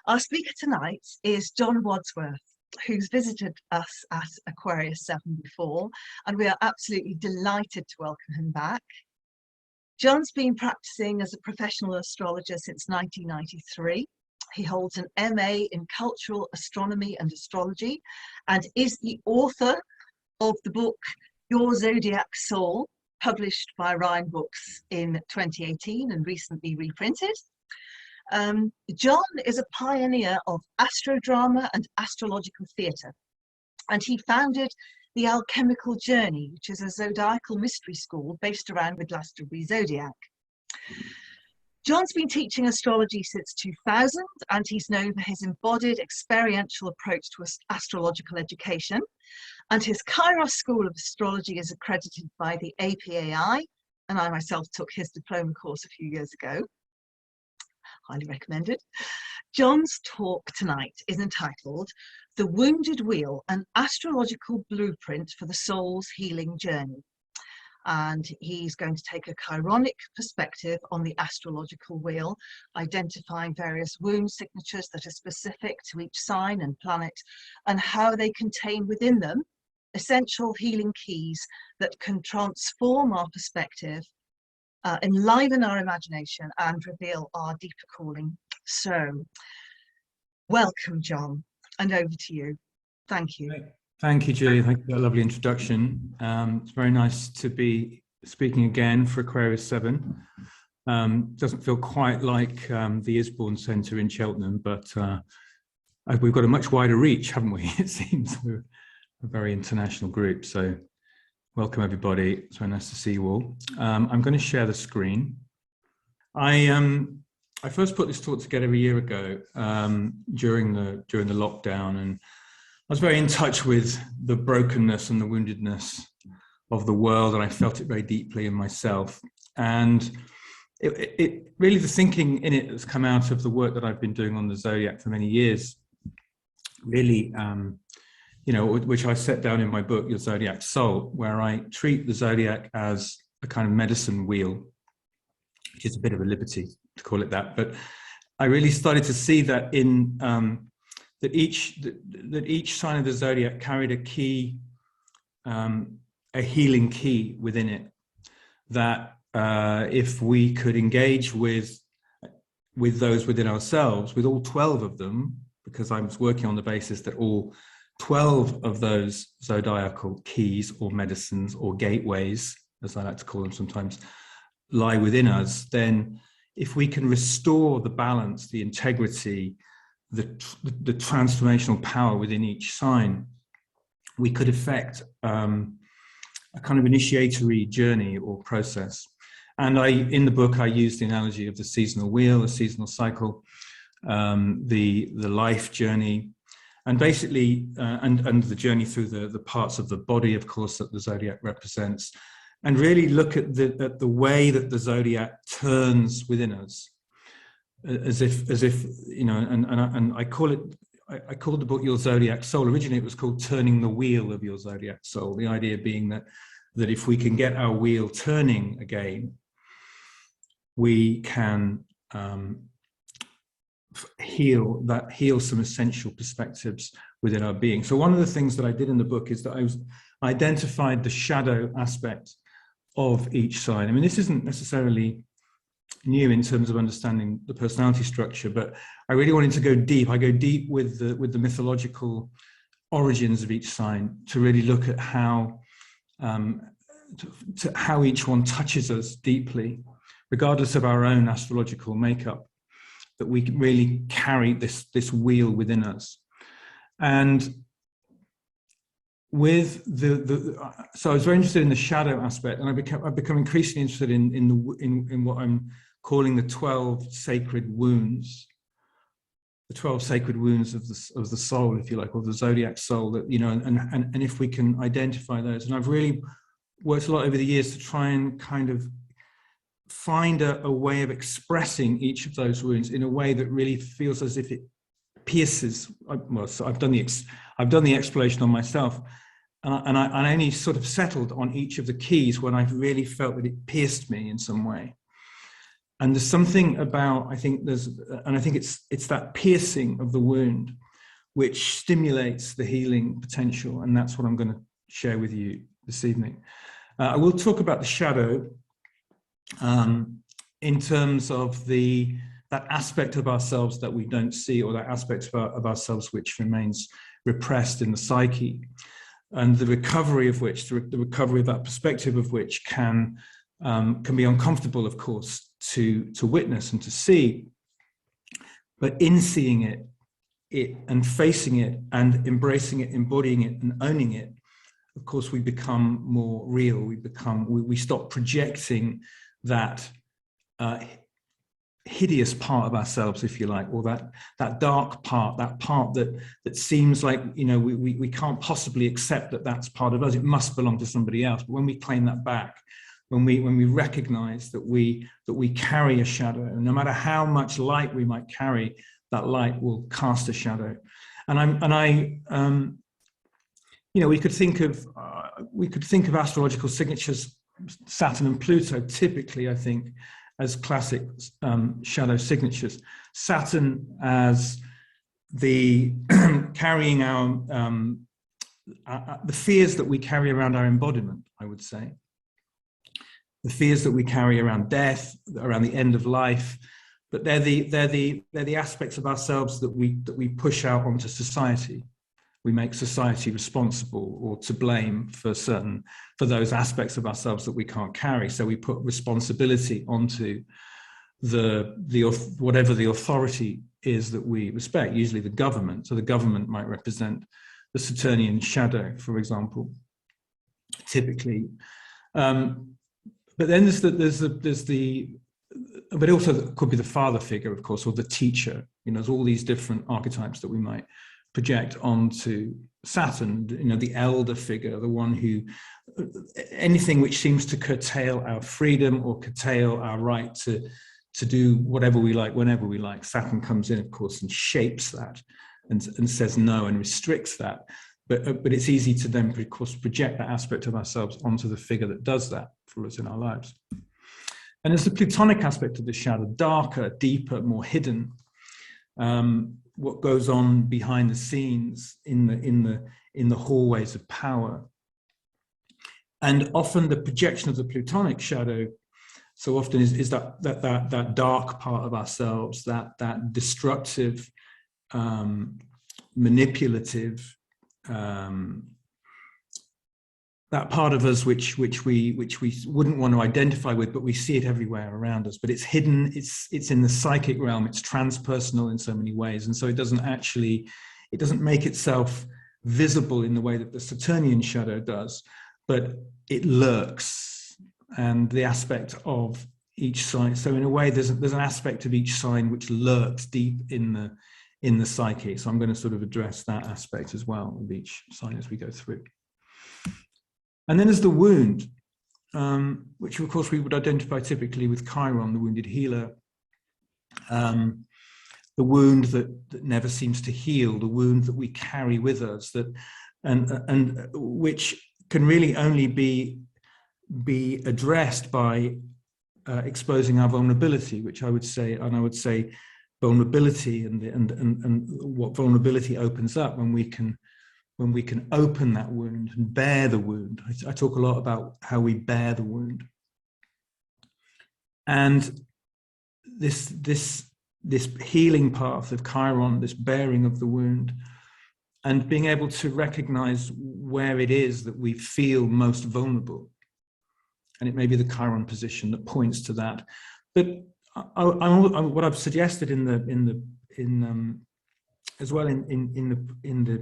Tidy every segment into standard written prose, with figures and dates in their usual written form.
Our speaker tonight is John Wadsworth, who's visited us at Aquarius Severn before, and we are absolutely delighted to welcome him back. John's been practicing as a professional astrologer since 1993. He holds an MA in Cultural Astronomy and Astrology and is the author of the book Your Zodiac Soul, published by Ryan Books in 2018 and recently reprinted. John is a pioneer of astrodrama and astrological theatre, and he founded the Alchemical Journey, which is a zodiacal mystery school based around the Glastonbury Zodiac. John's been teaching astrology since 2000, and he's known for his embodied experiential approach to astrological education. And his Kairos School of Astrology is accredited by the APAI, and I myself took his diploma course a few years ago. Highly recommended. John's talk tonight is entitled The Wounded Wheel, an Astrological Blueprint for the Soul's Healing Journey. And he's going to take a chironic perspective on the astrological wheel, identifying various wound signatures that are specific to each sign and planet, and how they contain within them essential healing keys that can transform our perspective, enliven our imagination, and reveal our deeper calling. So, welcome, John, and over to you. Thank you. Thank you, Julie. Thank you for that lovely introduction. It's very nice to be speaking again for Aquarius Severn. Doesn't feel quite like the Isbourne Centre in Cheltenham, but we've got a much wider reach, haven't we? It seems we're a very international group. So welcome, everybody. It's very nice to see you all. I'm going to share the screen. I first put this talk together a year ago during the lockdown, and I was very in touch with the brokenness and the woundedness of the world, and I felt it very deeply in myself. And it really, the thinking in it that's come out of the work that I've been doing on the Zodiac for many years, really, which I set down in my book, Your Zodiac Soul, where I treat the Zodiac as a kind of medicine wheel, which is a bit of a liberty to call it that. But I really started to see that in that each sign of the Zodiac carried a key, a healing key within it, that if we could engage with those within ourselves, with all 12 of them, because I was working on the basis that all 12 of those zodiacal keys or medicines or gateways, as I like to call them sometimes, lie within us, then if we can restore the balance, the integrity, the transformational power within each sign, we could effect a kind of initiatory journey or process. And in the book, I use the analogy of the seasonal wheel, the seasonal cycle, the life journey, and basically, and the journey through the parts of the body, of course, that the Zodiac represents, and really look at the way that the Zodiac turns within us, as if and I called the book Your Zodiac Soul. Originally, it was called Turning the Wheel of Your Zodiac Soul. The idea being that if we can get our wheel turning again, we can heal some essential perspectives within our being. So one of the things that I did in the book is that I identified the shadow aspect of each sign. I mean, this isn't necessarily new in terms of understanding the personality structure, but I really wanted to go deep. I go deep with the mythological origins of each sign to really look at how how each one touches us deeply, regardless of our own astrological makeup, that we can really carry this wheel within us. And with so I was very interested in the shadow aspect, and I've become increasingly interested in what I'm calling the 12 sacred wounds, the 12 sacred wounds of the soul, if you like, or the Zodiac soul. That and if we can identify those, and I've really worked a lot over the years to try and kind of find a way of expressing each of those wounds in a way that really feels as if it pierces. Well, so I've done the exploration on myself, and I only sort of settled on each of the keys when I've really felt that it pierced me in some way. And there's something about, I think it's that piercing of the wound which stimulates the healing potential, and that's what I'm going to share with you this evening. I will talk about the shadow in terms of that aspect of ourselves that we don't see, or that aspect of ourselves which remains repressed in the psyche, and the recovery of which, the recovery of that perspective of which can be uncomfortable, of course, to witness and to see. But in seeing it and facing it and embracing it, embodying it and owning it, of course, we become more real. We stop projecting that hideous part of ourselves, if you like, or that dark part, that part that seems like, we can't possibly accept that that's part of us. It must belong to somebody else. But when we claim that back, when we recognize that we carry a shadow, and no matter how much light we might carry, that light will cast a shadow. We could think of astrological signatures, Saturn and Pluto, typically, I think, as classic shadow signatures. Saturn as the carrying the fears that we carry around our embodiment, I would say. The fears that we carry around death, around the end of life, but they're the aspects of ourselves that we push out onto society. We make society responsible or to blame for those aspects of ourselves that we can't carry. So we put responsibility onto whatever the authority is that we respect, usually the government. So the government might represent the Saturnian shadow, for example, typically. But then but also could be the father figure, of course, or the teacher. There's all these different archetypes that we might project onto Saturn. The elder figure, the one who, anything which seems to curtail our freedom or curtail our right to do whatever we like, whenever we like. Saturn comes in, of course, and shapes that and says no and restricts that. But it's easy to then, of course, project that aspect of ourselves onto the figure that does that for us in our lives. And there's the Plutonic aspect of the shadow, darker, deeper, more hidden. What goes on behind the scenes in the hallways of power. And often the projection of the Plutonic shadow so often is that dark part of ourselves, that destructive, manipulative, that part of us which we wouldn't want to identify with, but we see it everywhere around us. But it's hidden, it's in the psychic realm, it's transpersonal in so many ways, and so it doesn't make itself visible in the way that the Saturnian shadow does, but it lurks, and the aspect of each sign. So in a way, there's an aspect of each sign which lurks deep in the psyche. So I'm going to sort of address that aspect as well of each sign as we go through. And then there's the wound, which of course we would identify typically with Chiron, the wounded healer, the wound that never seems to heal, the wound that we carry with us, and which can really only be addressed by exposing our vulnerability, which I would say vulnerability and what vulnerability opens up when we can open that wound and bear the wound. I talk a lot about how we bear the wound. And this healing path of Chiron, this bearing of the wound, and being able to recognize where it is that we feel most vulnerable. And it may be the Chiron position that points to that. But what I've suggested as well in the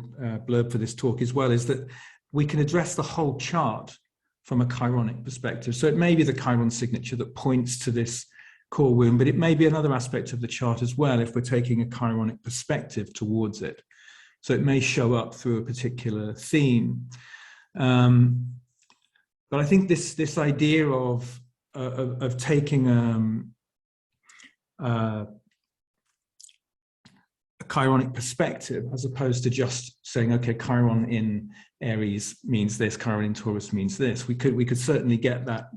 blurb for this talk as well is that we can address the whole chart from a Chironic perspective. So it may be the Chiron signature that points to this core wound, but it may be another aspect of the chart as well if we're taking a Chironic perspective towards it. So it may show up through a particular theme. But I think this idea of taking a Chironic perspective, as opposed to just saying, okay, Chiron in Aries means this, Chiron in Taurus means this. We could certainly get that,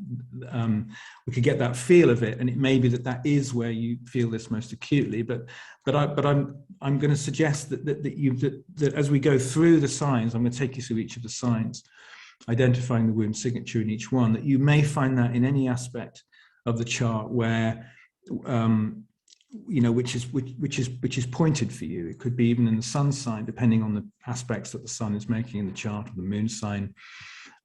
we could get that feel of it, and it may be that is where you feel this most acutely. But I'm going to suggest that as we go through the signs, I'm going to take you through each of the signs, identifying the womb signature in each one, that you may find that in any aspect of the chart where which is pointed for you. It could be even in the sun sign, depending on the aspects that the sun is making in the chart, or the moon sign,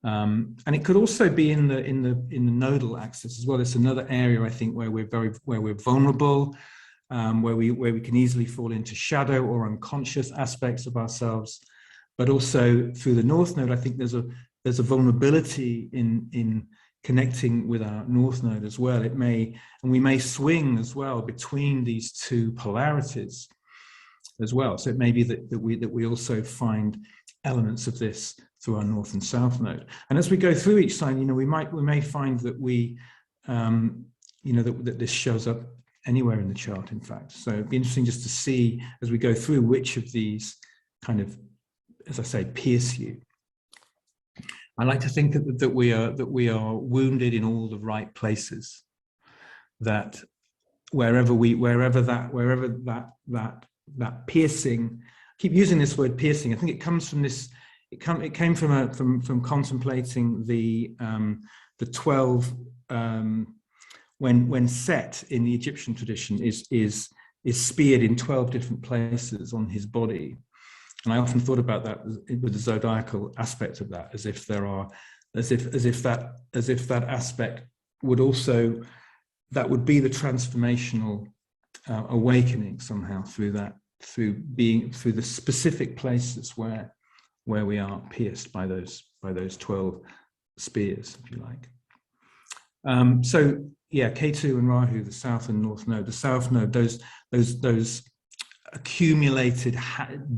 and it could also be in the nodal axis as well. It's another area, I think, where we're vulnerable, where we can easily fall into shadow or unconscious aspects of ourselves. But also through the north node, I think there's a vulnerability in connecting with our north node as well. We may swing as well between these two polarities as well. So it may be that we also find elements of this through our north and south node. And as we go through each sign, we may find that that this shows up anywhere in the chart, in fact. So it'd be interesting just to see as we go through which of these kind of, as I say, pierce you. I like to think that we are wounded in all the right places. That wherever that piercing. I keep using this word piercing. I think it comes from this. It came from contemplating the 12 when Set in the Egyptian tradition is speared in 12 different places on his body. And I often thought about that with the zodiacal aspect of that, as if that aspect would also, that would be the transformational awakening somehow through the specific places where we are pierced by those 12 spears, if you like. So yeah, Ketu and Rahu, the south and north node. The south node, those accumulated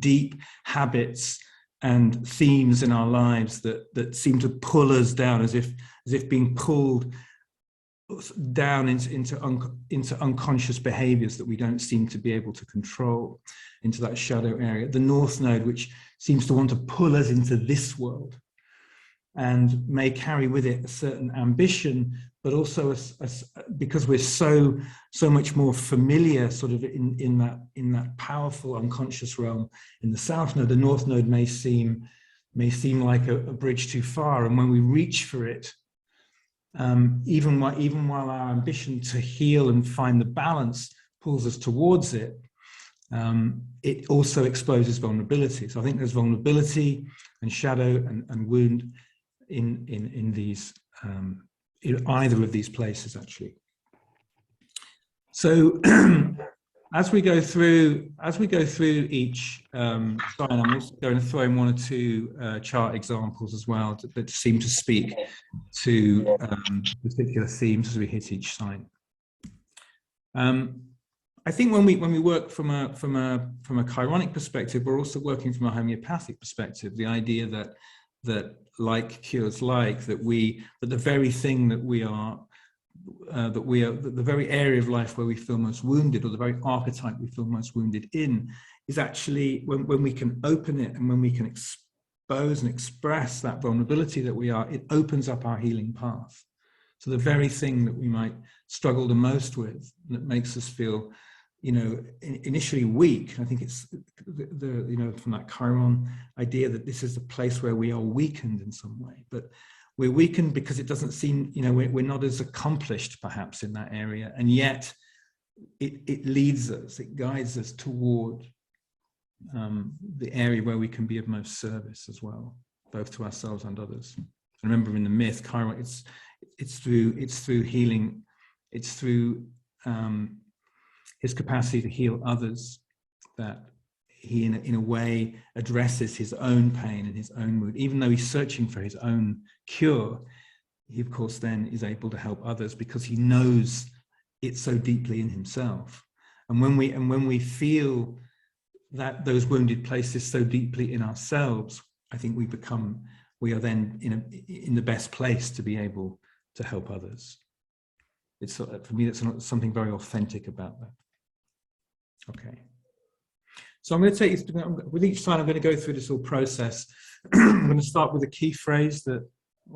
deep habits and themes in our lives that seem to pull us down, as if being pulled down into unconscious behaviors that we don't seem to be able to control, into that shadow area. The north node, which seems to want to pull us into this world and may carry with it a certain ambition, but also because we're so much more familiar sort of in that powerful unconscious realm in the south node. The north node may seem like a bridge too far, and when we reach for it, even while our ambition to heal and find the balance pulls us towards it, it also exposes vulnerability. So I think there's vulnerability and shadow and wound in these in either of these places, actually. So as we go through each sign, I'm also going to throw in one or two chart examples as well that seem to speak to particular themes as we hit each sign. I think when we work from a Chironic perspective, we're also working from a homeopathic perspective. The idea that like cures like, that the very thing that the very area of life where we feel most wounded, or the very archetype we feel most wounded in, is actually when we can open it and when we can expose and express that vulnerability that we are, it opens up our healing path. So the very thing that we might struggle the most with, that makes us feel, initially weak. I think it's from that Chiron idea that this is the place where we are weakened in some way, but we're weakened because it doesn't seem, we're not as accomplished perhaps in that area, and yet it leads us, it guides us toward the area where we can be of most service as well, both to ourselves and others. And remember, in the myth, Chiron, it's through healing, it's through his capacity to heal others that he in a way addresses his own pain and his own mood. Even though he's searching for his own cure, he of course then is able to help others because he knows it so deeply in himself. And when we feel that those wounded places so deeply in ourselves, I think we are then in the best place to be able to help others. It's, for me, that's something very authentic about that. Okay. So I'm going to take you, with each sign, I'm going to go through this whole process. I'm going to start with a key phrase that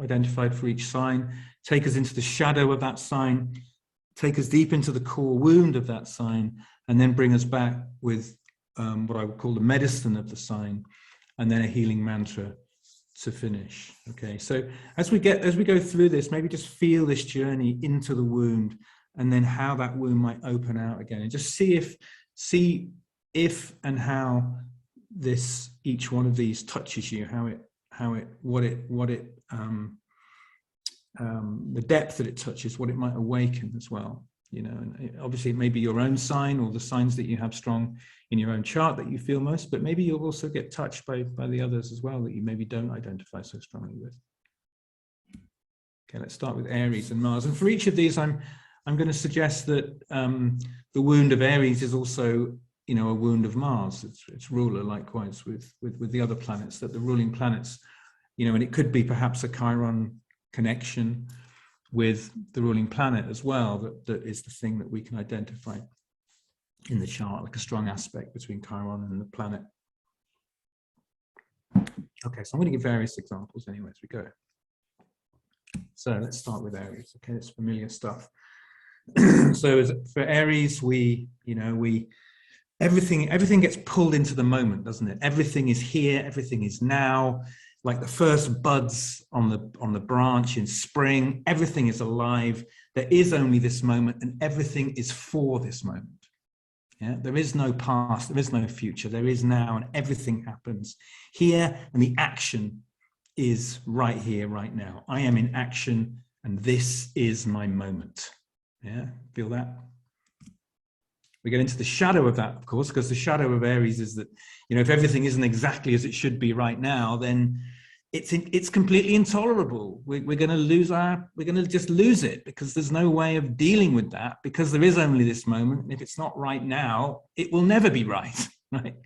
identified for each sign, take us into the shadow of that sign, take us deep into the core wound of that sign, and then bring us back with what I would call the medicine of the sign, and then a healing mantra to finish. Okay, so as we go through this, maybe just feel this journey into the wound, and then how that wound might open out again, and just see if and how each one of these touches you, the depth that it touches, what it might awaken as well. You know, and obviously it may be your own sign or the signs that you have strong in your own chart that you feel most, but maybe you'll also get touched by the others as well that you maybe don't identify so strongly with. Okay, let's start with Aries and Mars. And for each of these, I'm going to suggest that the wound of Aries is also, you know, a wound of Mars. It's ruler, likewise with the other planets, that the ruling planets, you know, and it could be perhaps a Chiron connection with the ruling planet as well, that is the thing that we can identify in the chart, like a strong aspect between Chiron and the planet. Okay, so I'm going to give various examples anyway as we go. So let's start with Aries. Okay, it's familiar stuff. So for Aries, everything gets pulled into the moment, doesn't it? Everything is here, everything is now. Like the first buds on the branch in spring, everything is alive. There is only this moment, and everything is for this moment. Yeah, there is no past, there is no future, there is now, and everything happens here, and the action is right here, right now. I am in action, and this is my moment. Yeah, feel that? We get into the shadow of that, of course, because the shadow of Aries is that, you know, if everything isn't exactly as it should be right now, then it's completely intolerable. We're going to just lose it, because there's no way of dealing with that, because there is only this moment. And if it's not right now, it will never be right, right?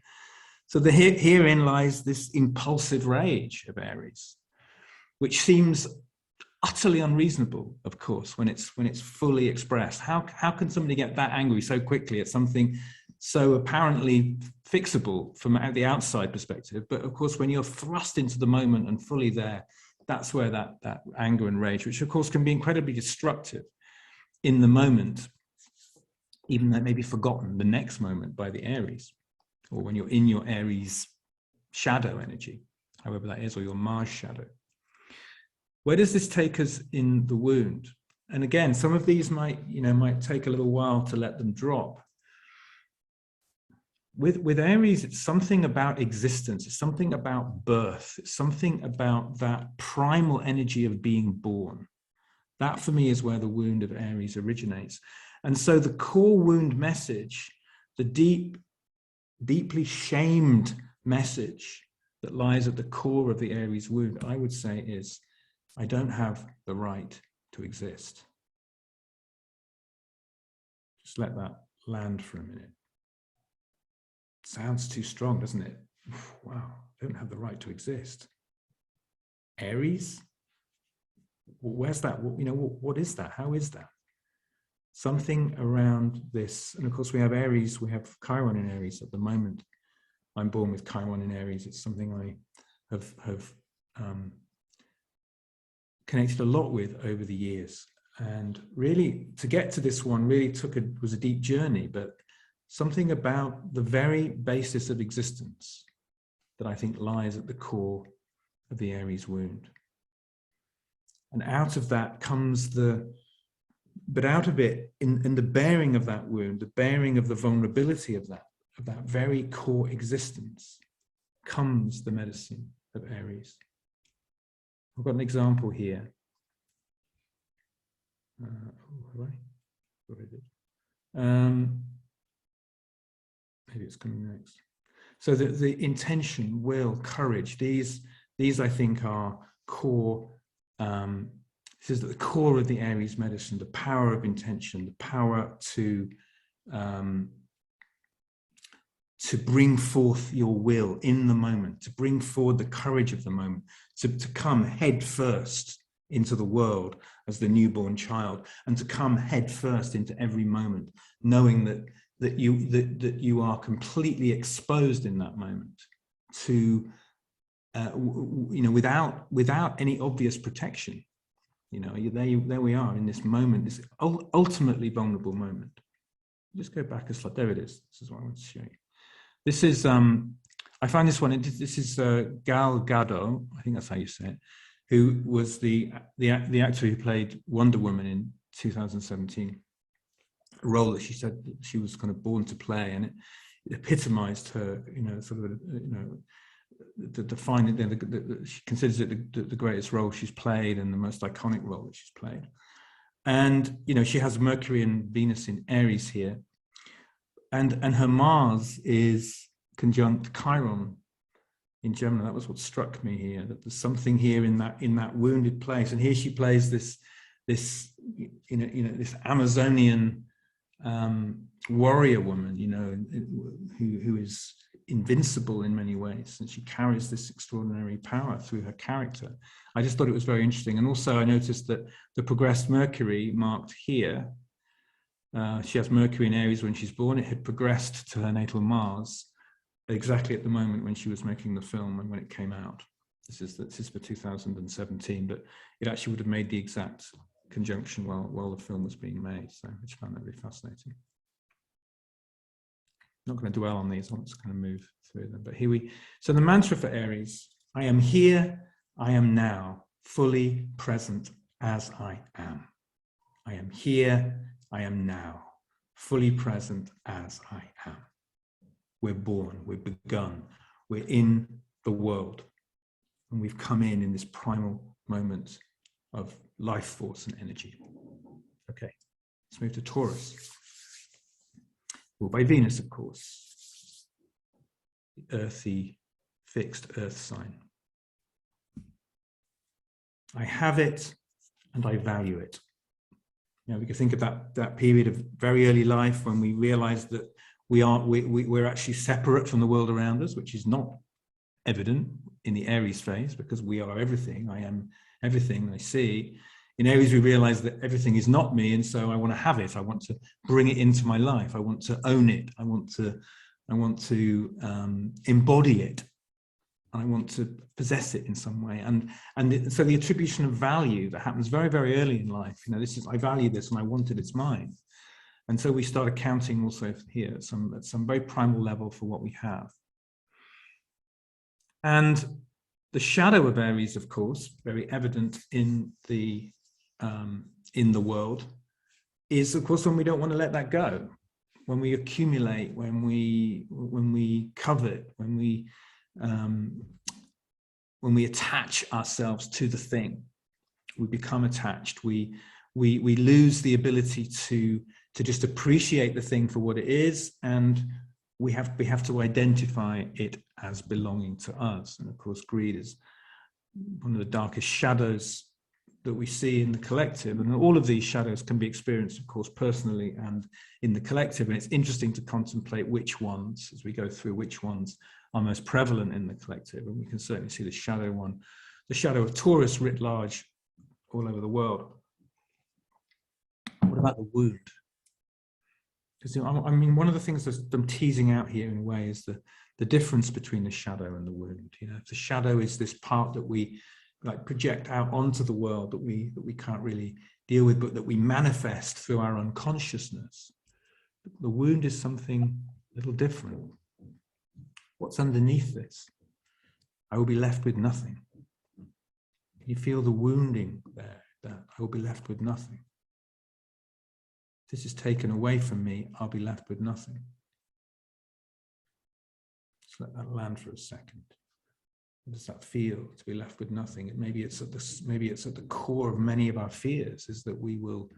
So herein lies this impulsive rage of Aries, which seems utterly unreasonable, of course, when it's fully expressed. How can somebody get that angry so quickly at something so apparently fixable from the outside perspective? But of course, when you're thrust into the moment and fully there, that's where that anger and rage, which of course can be incredibly destructive in the moment, even though it may be forgotten the next moment by the Aries, or when you're in your Aries shadow energy, however that is, or your Mars shadow. Where does this take us in the wound? And again, some of these might take a little while to let them drop. With Aries, it's something about existence. It's something about birth. It's something about that primal energy of being born. That for me is where the wound of Aries originates. And so the core wound message, the deeply shamed message that lies at the core of the Aries wound, I would say is, I don't have the right to exist. Just let that land for a minute. Sounds too strong, doesn't it? Wow, I don't have the right to exist. Aries? Where's that? What is that? How is that? Something around this. And of course, we have Aries, we have Chiron in Aries at the moment. I'm born with Chiron in Aries. It's something I have connected a lot with over the years, and really to get to this one really was a deep journey, but something about the very basis of existence that I think lies at the core of the Aries wound. And out of that comes but out of it, in the bearing of that wound, the bearing of the vulnerability of that very core existence, comes the medicine of Aries. I've got an example here. Maybe it's coming next. So the intention, will, courage, these I think are core. This is at the core of the Aries medicine, the power of intention, the power to bring forth your will in the moment, to bring forward the courage of the moment, to come head first into the world as the newborn child, and to come head first into every moment, knowing that that you are completely exposed in that moment to, without any obvious protection. There we are in this moment, this ultimately vulnerable moment. Just go back a slide. There it is. This is what I want to show you. This is, I find this one, this is Gal Gadot, I think that's how you say it, who was the actor who played Wonder Woman in 2017, a role that she said that she was kind of born to play, and it epitomized her, she considers it the greatest role she's played and the most iconic role that she's played. And she has Mercury and Venus in Aries here, and her Mars is conjunct Chiron in Gemini. That was what struck me here, that there's something here in that wounded place. And here she plays this Amazonian warrior woman, who is invincible in many ways, and she carries this extraordinary power through her character. I just thought it was very interesting. And also I noticed that the progressed Mercury marked here, she has Mercury in Aries when she's born. It had progressed to her natal Mars exactly at the moment when she was making the film and when it came out. This is for 2017, but it actually would have made the exact conjunction while the film was being made. So I just found that really fascinating. Not going to dwell on these, I'm just going to move through them. But so the mantra for Aries: I am here, I am now, fully present as I am. I am here, I am now, fully present as I am. We're born, we've begun, we're in the world, and we've come in this primal moment of life force and energy. Okay, let's move to Taurus. Well, by Venus, of course, the earthy, fixed earth sign. I have it and I value it. We can think of that period of very early life when we realize that we're actually separate from the world around us, which is not evident in the Aries phase, because we are everything. I am everything I see. In Aries, we realize that everything is not me, and so I want to have it. I want to bring it into my life. I want to own it. I want to embody it. I want to possess it in some way. So the attribution of value that happens very, very early in life. This is, I value this and I want it. It's mine. And so we start accounting also here at some very primal level for what we have. And the shadow of Aries, of course, very evident in the world, is of course when we don't want to let that go, when we accumulate, when we covet, when we attach ourselves to the thing, we become attached. We lose the ability to just appreciate the thing for what it is, and we have to identify it as belonging to us. And of course, greed is one of the darkest shadows that we see in the collective, and all of these shadows can be experienced, of course, personally and in the collective. And it's interesting to contemplate which ones, as we go through, which ones are most prevalent in the collective. And we can certainly see the shadow of Taurus writ large all over the world. What about the wound? Because one of the things that I'm teasing out here in a way is the difference between the shadow and the wound. The shadow is this part that we project out onto the world that we can't really deal with, but that we manifest through our unconsciousness. The wound is something a little different. What's underneath this? I will be left with nothing. Can you feel the wounding there? That I will be left with nothing. If this is taken away from me, I'll be left with nothing. Just let that land for a second. What does that feel, to be left with nothing? Maybe it's at the core of many of our fears, is that we will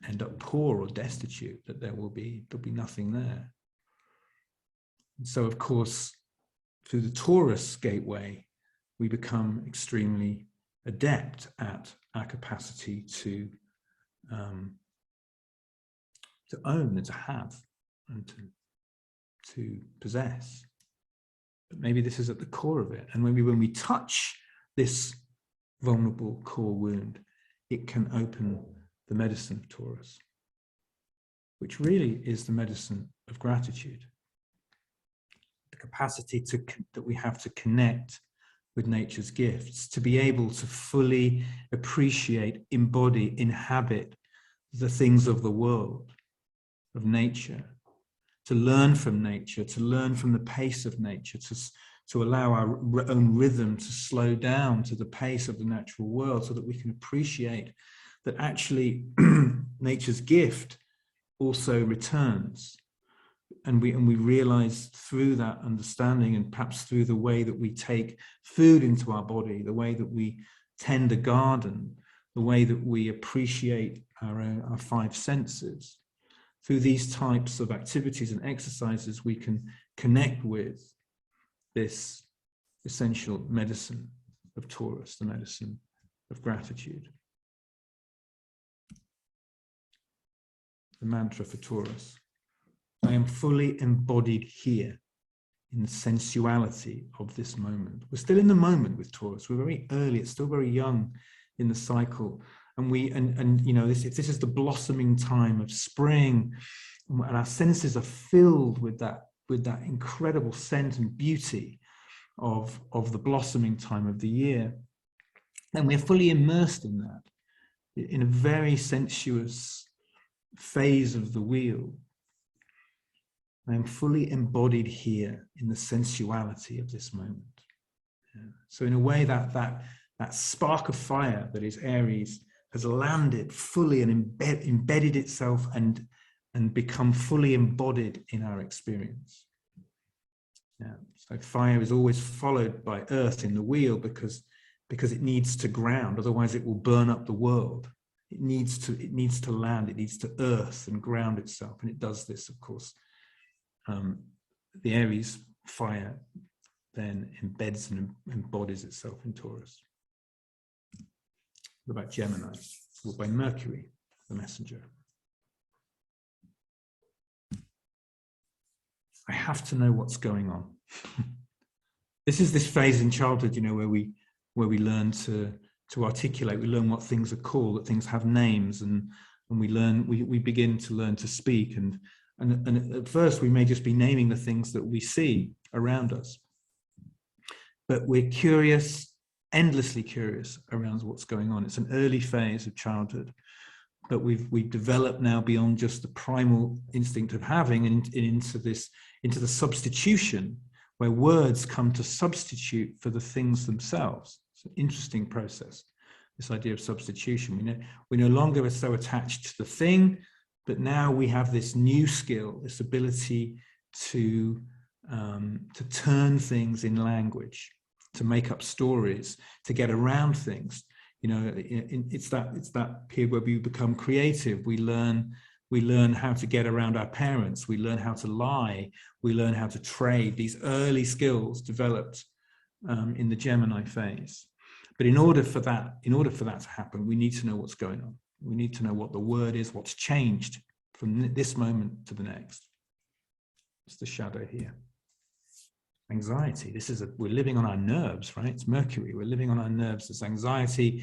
end up poor or destitute, that there'll be nothing there. And so, of course, through the Taurus gateway, we become extremely adept at our capacity to own and to have and to possess. But maybe this is at the core of it. And maybe when we touch this vulnerable core wound, it can open the medicine of Taurus, which really is the medicine of gratitude. The capacity that we have to connect with nature's gifts, to be able to fully appreciate, embody, inhabit the things of the world, of nature, to learn from nature, to learn from the pace of nature, to allow our own rhythm to slow down to the pace of the natural world, so that we can appreciate that actually nature's gift also returns. And we realize through that understanding, and perhaps through the way that we take food into our body, the way that we tend a garden, the way that we appreciate our five senses, through these types of activities and exercises, we can connect with this essential medicine of Taurus, the medicine of gratitude. The mantra for Taurus: I am fully embodied here in the sensuality of this moment. We're still in the moment with Taurus. We're very early. It's still very young in the cycle. And you know, this is the blossoming time of spring, and our senses are filled with that incredible scent and beauty of the blossoming time of the year. And we're fully immersed in that, in a very sensuous phase of the wheel. I am fully embodied here in the sensuality of this moment. Yeah. So in a way, that spark of fire that is Aries has landed fully and embedded itself and become fully embodied in our experience. Yeah. So fire is always followed by earth in the wheel because it needs to ground, otherwise it will burn up the world. It needs to land, it needs to earth and ground itself, and it does this, of course. The Aries fire then embeds and embodies itself in Taurus. What about Gemini? Ruled by Mercury, the messenger. I have to know what's going on. This is this phase in childhood, you know, where we learn to articulate. We learn what things are called, that things have names, and we begin to learn to speak. And at first we may just be naming the things that we see around us, but we're curious, endlessly curious around what's going on. It's an early phase of childhood, but we've developed now beyond just the primal instinct of having, and into the substitution, where words come to substitute for the things themselves. It's an interesting process, this idea of substitution. We no longer are so attached to the thing, but now we have this new skill, this ability to turn things in language, to make up stories, to get around things. You know, it's that period where we become creative. We learn how to get around our parents. We learn how to lie. We learn how to trade. These early skills developed in the Gemini phase. But in order for that to happen, we need to know what's going on. We need to know what the word is, what's changed from this moment to the next. It's the shadow here. Anxiety. We're living on our nerves, right? It's Mercury. We're living on our nerves. There's anxiety.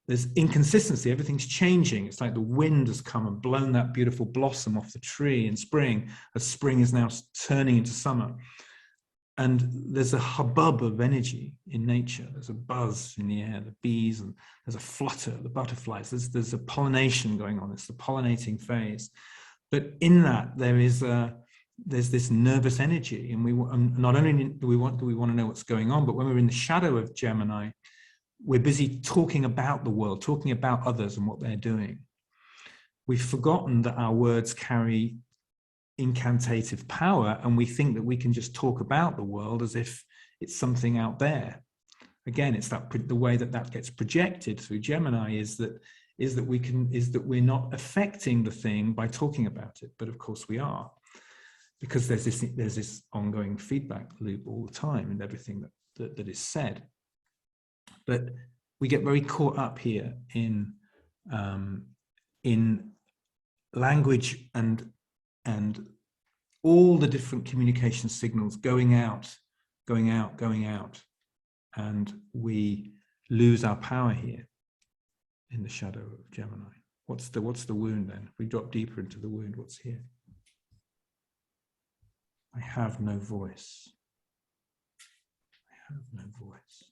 There's inconsistency. Everything's changing. It's like the wind has come and blown that beautiful blossom off the tree in spring, as spring is now turning into summer. And there's a hubbub of energy in nature. There's a buzz in the air, the bees, and there's a flutter, the butterflies. There's a pollination going on. It's the pollinating phase. But in that, there's this nervous energy, and not only do we want to know what's going on, but when we're in the shadow of Gemini, we're busy talking about the world, talking about others and what they're doing. We've forgotten that our words carry incantative power, and we think that we can just talk about the world as if it's something out there. Again, it's the way that gets projected through Gemini is that we're not affecting the thing by talking about it, but of course we are, because there's this ongoing feedback loop all the time in everything that is said. But we get very caught up here in language and all the different communication signals going out, and we lose our power here in the shadow of Gemini. What's the wound then? If we drop deeper into the wound, what's here? I have no voice. I have no voice.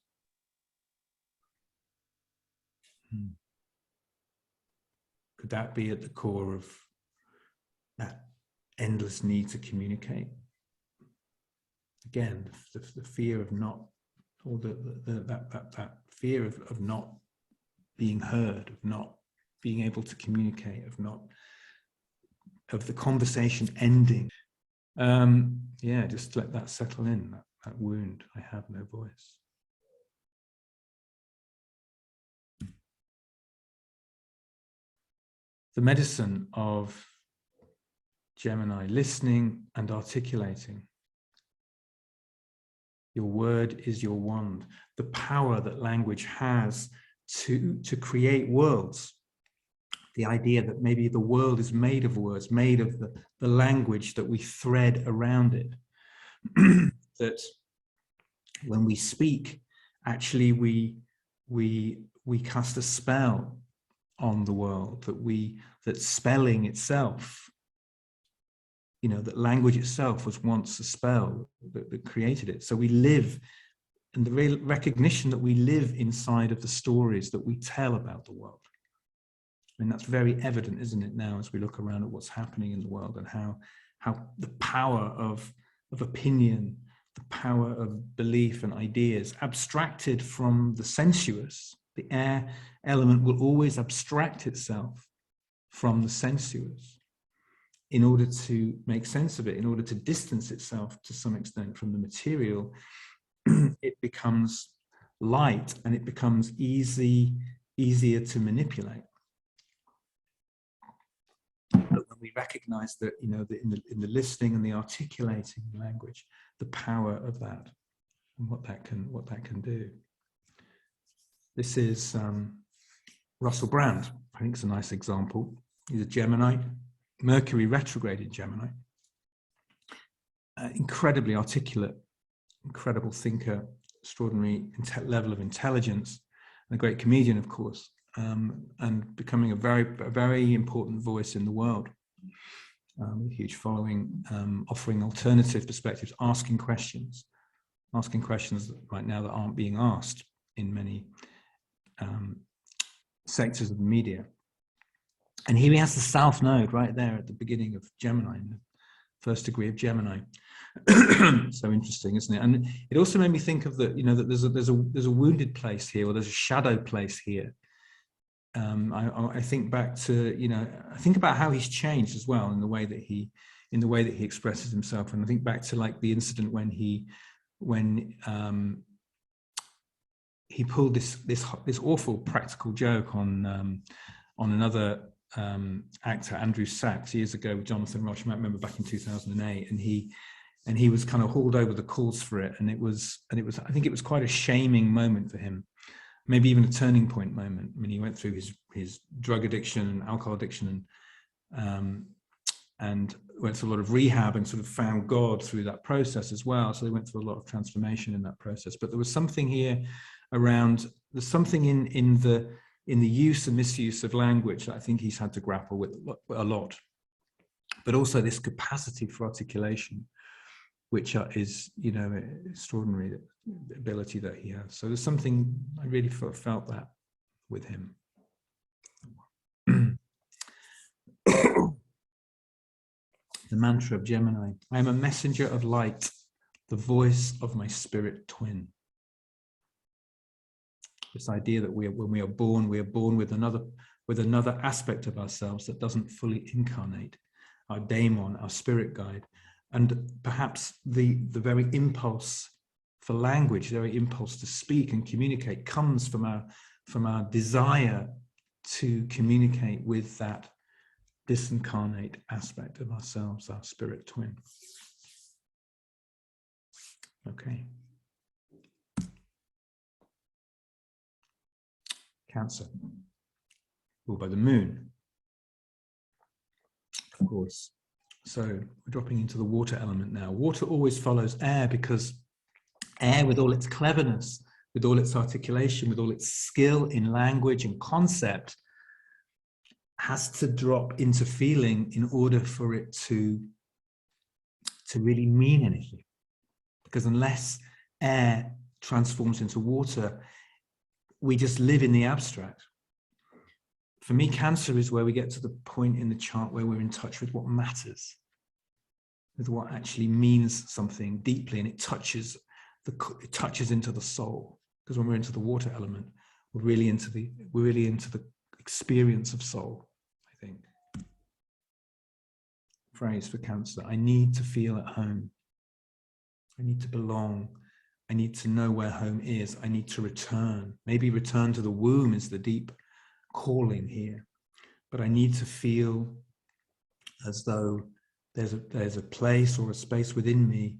Could that be at the core of that endless need to communicate? Again, the fear of not, or that fear of not being heard, of not being able to communicate, of the conversation ending. Yeah, just let that settle in, that wound. I have no voice. The medicine of Gemini, listening and articulating. Your word is your wand. The power that language has to create worlds. The idea that maybe the world is made of words, made of the language that we thread around it. That when we speak, actually we cast a spell on the world, that spelling itself, that language itself was once a spell that created it. So we live, and the real recognition that we live inside of the stories that we tell about the world. I mean, that's very evident, isn't it, now, as we look around at what's happening in the world, and how the power of opinion, the power of belief and ideas, abstracted from the sensuous. The air element will always abstract itself from the sensuous in order to make sense of it, in order to distance itself to some extent from the material. It becomes light, and it becomes easier to manipulate. But when we recognize that, that in the listening and the articulating language, the power of that and what that can do. This is Russell Brand. I think it's a nice example. He's a Gemini, Mercury retrograde in Gemini. Incredibly articulate, incredible thinker, extraordinary level of intelligence, and a great comedian, of course, and becoming a very important voice in the world. A huge following, offering alternative perspectives, asking questions right now that aren't being asked in many sectors of the media. And here he has the South Node right there at the beginning of Gemini, in the first degree of Gemini. So interesting, isn't it? And it also made me think of that there's a wounded place here, or there's a shadow place here. I think back to I think about how he's changed as well in the way that he expresses himself, and I think back to like the incident when he pulled this awful practical joke on another actor, Andrew Sachs, years ago with Jonathan Ross. You might remember back in 2008, and he was kind of hauled over the coals for it, and it was I think it was quite a shaming moment for him, maybe even a turning point moment. I mean, he went through his drug addiction and alcohol addiction, and went through a lot of rehab and sort of found God through that process as well. So they went through a lot of transformation in that process. But there was something here around, there's something in the use and misuse of language that I think he's had to grapple with a lot. But also this capacity for articulation, which is, extraordinary, the ability that he has. So there's something, I really felt that with him. The mantra of Gemini: I am a messenger of light, the voice of my spirit twin. This idea that when we are born with another aspect of ourselves that doesn't fully incarnate, our daemon, our spirit guide. And perhaps the very impulse for language, the very impulse to speak and communicate, comes from our desire to communicate with that disincarnate aspect of ourselves, our spirit twin. Okay. Cancer, ruled by the moon, of course. So we're dropping into the water element now. Water always follows air, because air, with all its cleverness, with all its articulation, with all its skill in language and concept, has to drop into feeling in order for it to really mean anything. Because unless air transforms into water, we just live in the abstract. For me, Cancer is where we get to the point in the chart where we're in touch with what matters, with what actually means something deeply, and it touches into the soul. Because when we're into the water element, we're really into the experience of soul, I think. Phrase for Cancer: I need to feel at home. I need to belong. I need to know where home is. I need to return. Maybe return to the womb is the deep calling here. But I need to feel as though there's a place or a space within me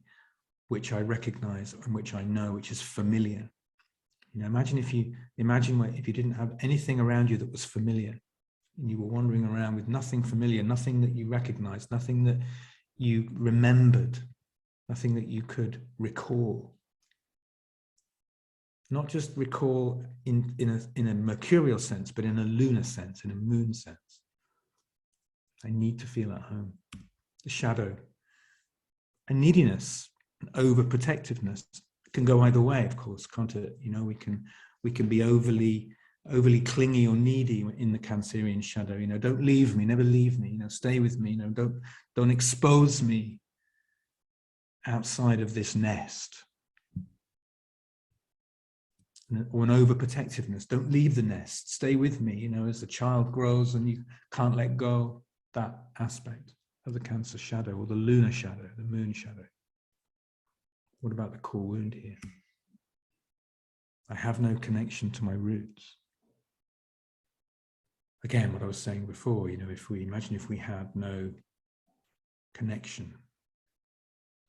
which I recognize and which I know, which is familiar. You know, imagine if you didn't have anything around you that was familiar, and you were wandering around with nothing familiar, nothing that you recognized, nothing that you remembered, nothing that you could recall. Not just recall in a mercurial sense, but in a lunar sense, in a moon sense. I need to feel at home. The shadow, a neediness, an overprotectiveness can go either way, of course, can't it? You know, we can be overly clingy or needy in the Cancerian shadow. You know, don't leave me, never leave me. You know, stay with me. You know, don't expose me outside of this nest. Or an overprotectiveness. Don't leave the nest. Stay with me. You know, as the child grows and you can't let go. That aspect of the Cancer shadow, or the lunar shadow, the moon shadow. What about the core wound here? I have no connection to my roots. Again, what I was saying before, you know, if we had no connection,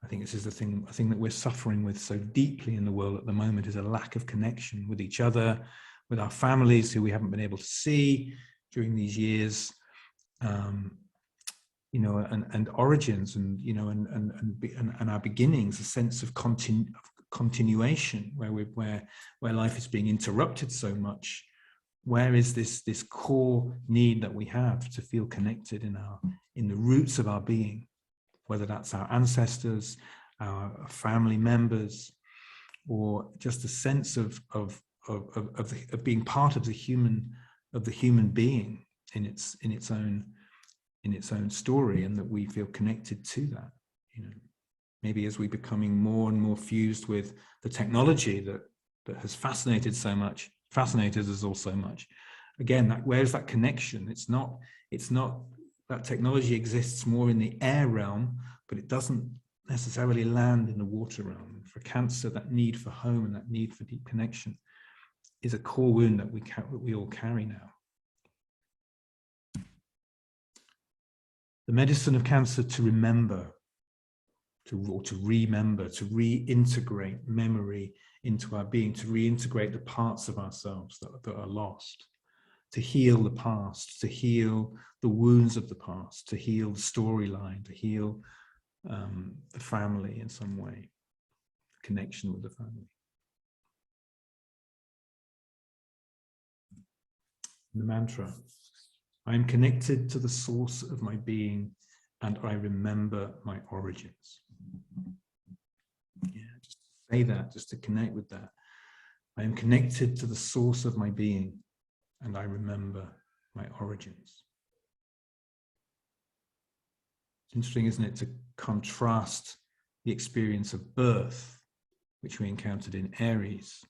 I think this is the thing that we're suffering with so deeply in the world at the moment, is a lack of connection with each other, with our families who we haven't been able to see during these years, you know, and origins, and you know, and our beginnings, a sense of continuation, where life is being interrupted so much. Where is this core need that we have to feel connected in the roots of our being, whether that's our ancestors, our family members, or just a sense of being part of the human being in its own story, and that we feel connected to that. You know, maybe as we're becoming more and more fused with the technology that has fascinated us all so much. Again, where's that connection? It's not that technology exists more in the air realm, but it doesn't necessarily land in the water realm. For Cancer, that need for home and that need for deep connection is a core wound that we all carry now. The medicine of Cancer: to remember, to reintegrate memory into our being, to reintegrate the parts of ourselves that are lost, to heal the past, to heal the wounds of the past, to heal the storyline, to heal the family in some way, connection with the family. The mantra: I am connected to the source of my being, and I remember my origins. Yeah, just say that, just to connect with that. I am connected to the source of my being, and I remember my origins. It's interesting, isn't it, to contrast the experience of birth, which we encountered in Aries,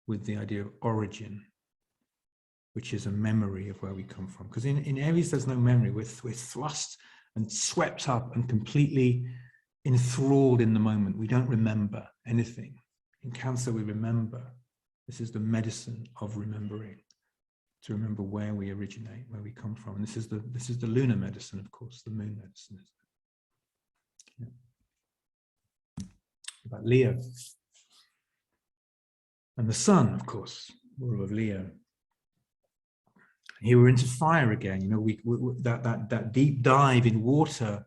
with the idea of origin, which is a memory of where we come from. Because in Aries, there's no memory. We're thrust and swept up and completely enthralled in the moment. We don't remember anything. In Cancer, we remember. This is the medicine of remembering, to remember where we originate, where we come from. And this is the lunar medicine, of course, the moon medicine. Yeah. About Leo. And the sun, of course, ruler of Leo. Here we're into fire again. You know, that deep dive in water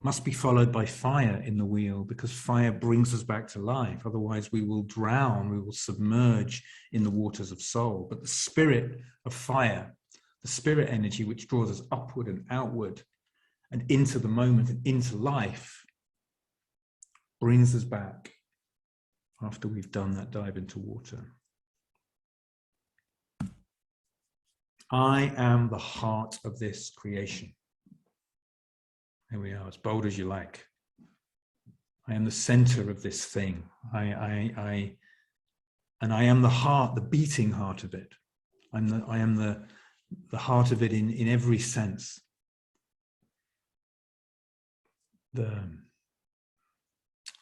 must be followed by fire in the wheel, because fire brings us back to life. Otherwise we will drown, we will submerge in the waters of soul. But the spirit of fire, the spirit energy, which draws us upward and outward and into the moment and into life, brings us back after we've done that dive into water. I am the heart of this creation. There we are, as bold as you like. I am the center of this thing. And I am the heart, the beating heart of it. I am the heart of it in every sense. The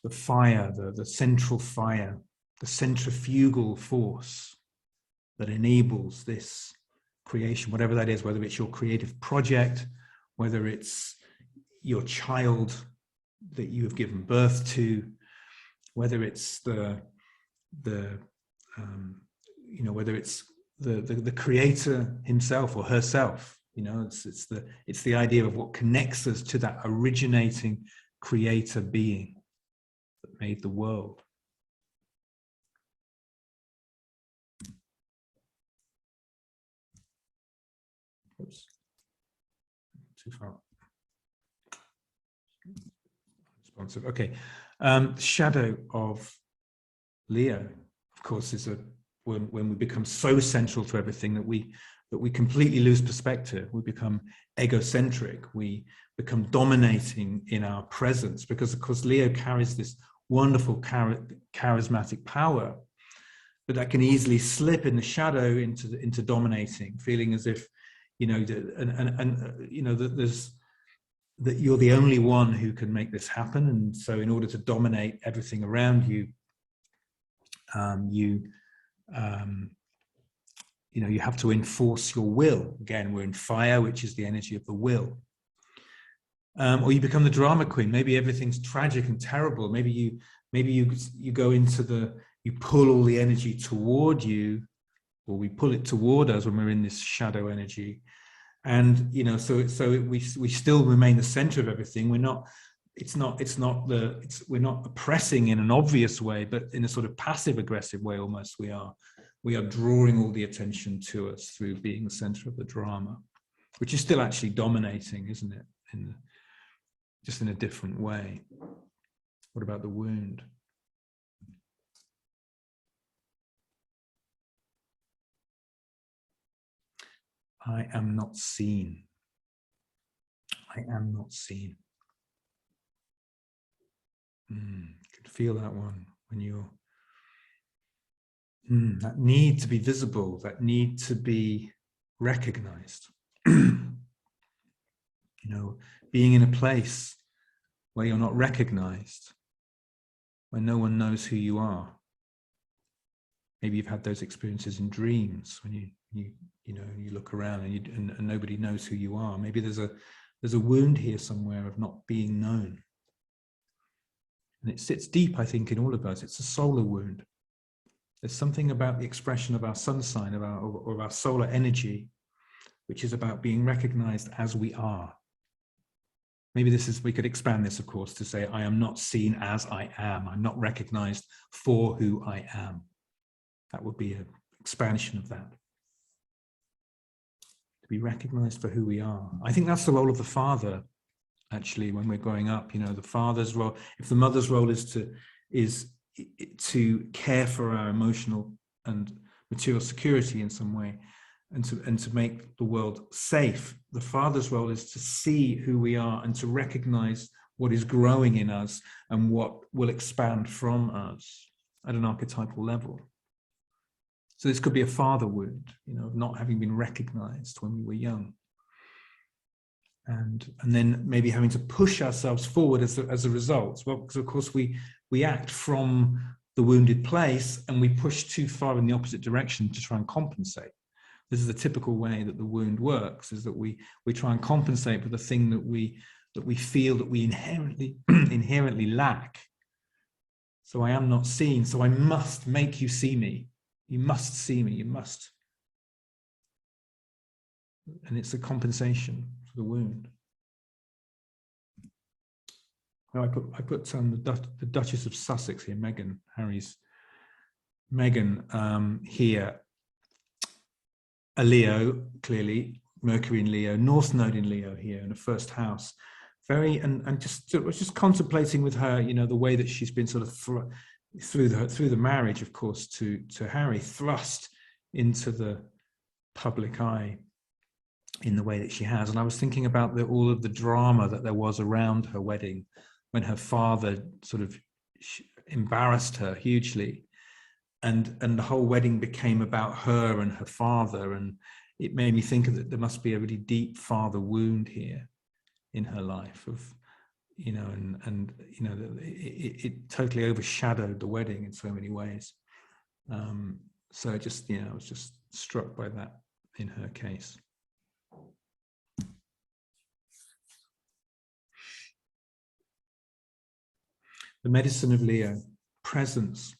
fire, the central fire, the centrifugal force that enables this creation, whatever that is, whether it's your creative project, whether it's your child that you have given birth to, whether it's whether it's the creator himself or herself. It's the idea of what connects us to that originating creator being that made the world. Oops. Too far. Responsive. Okay. Shadow of Leo, of course, is when we become so central to everything that we completely lose perspective. We become egocentric. We become dominating in our presence, because of course Leo carries this wonderful charismatic power, but that can easily slip in the shadow into dominating, feeling as if that you're the only one who can make this happen. And so in order to dominate everything around you, you have to enforce your will. Again, we're in fire, which is the energy of the will. Or you become the drama queen. Maybe everything's tragic and terrible. Maybe you go into you pull all the energy toward you, or we pull it toward us when we're in this shadow energy. And we still remain the center of everything. We're not oppressing in an obvious way, but in a sort of passive aggressive way almost. We are drawing all the attention to us through being the center of the drama, which is still actually dominating, isn't it? Just in a different way. What about the wound? I am not seen. I am not seen. You can feel that one when you're that need to be visible, that need to be recognized. Being in a place where you're not recognized, where no one knows who you are. Maybe you've had those experiences in dreams when you look around and nobody knows who you are. Maybe there's a wound here somewhere of not being known. And it sits deep, I think, in all of us. It's a solar wound. There's something about the expression of our sun sign, of our solar energy, which is about being recognized as we are. Maybe we could expand this, of course, to say, I am not seen as I am. I'm not recognized for who I am. That would be an expansion of that. To be recognized for who we are. I think that's the role of the father, actually, when we're growing up. The father's role, if the mother's role is to care for our emotional and material security in some way, and to make the world safe, the father's role is to see who we are and to recognize what is growing in us and what will expand from us at an archetypal level. So this could be a father wound, not having been recognized when we were young. And then maybe having to push ourselves forward as a result. Well, because of course we act from the wounded place and we push too far in the opposite direction to try and compensate. This is the typical way that the wound works, is that we try and compensate for the thing that we feel that we inherently lack. So I am not seen, so I must make you see me. You must see me, you must. And it's a compensation for the wound. Now I put the Duchess of Sussex here, Meghan here, a Leo, clearly, Mercury in Leo, North Node in Leo here in the first house. Very, and just was just contemplating with her, you know, the way that she's been sort of through the marriage, of course, to Harry, thrust into the public eye in the way that she has. And I was thinking about all of the drama that there was around her wedding when her father sort of embarrassed her hugely, and the whole wedding became about her and her father, and it made me think that there must be a really deep father wound here in her life of, you know, and you know, it totally overshadowed the wedding in so many ways. So just, you know, I was just struck by that in her case. The medicine of Leo: presence,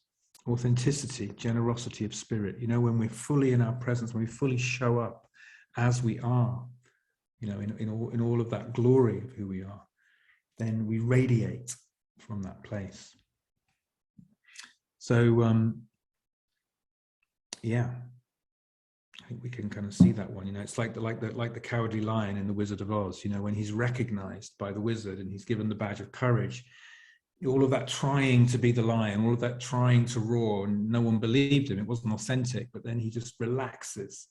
authenticity, generosity of spirit. You know, when we're fully in our presence, when we fully show up as we are, you know, in all of that glory of who we are, then we radiate from that place. So, yeah, I think we can kind of see that one. You know, it's like the Cowardly Lion in The Wizard of Oz. You know, when he's recognized by the wizard and he's given the badge of courage, all of that trying to be the lion, all of that trying to roar, and no one believed him. It wasn't authentic, but then he just relaxes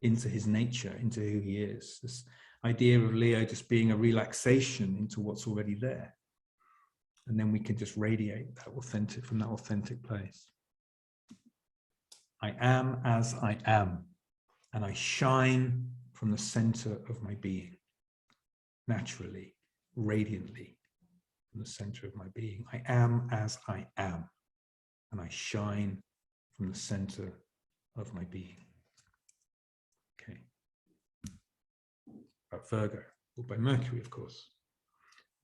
into his nature, into who he is. This idea of Leo just being a relaxation into what's already there. And then we can just radiate that authentic, from that authentic place. I am as I am, and I shine from the center of my being, naturally, radiantly. The center of my being. I am as I am, and I shine from the center of my being. Okay. About Virgo, or by Mercury, of course.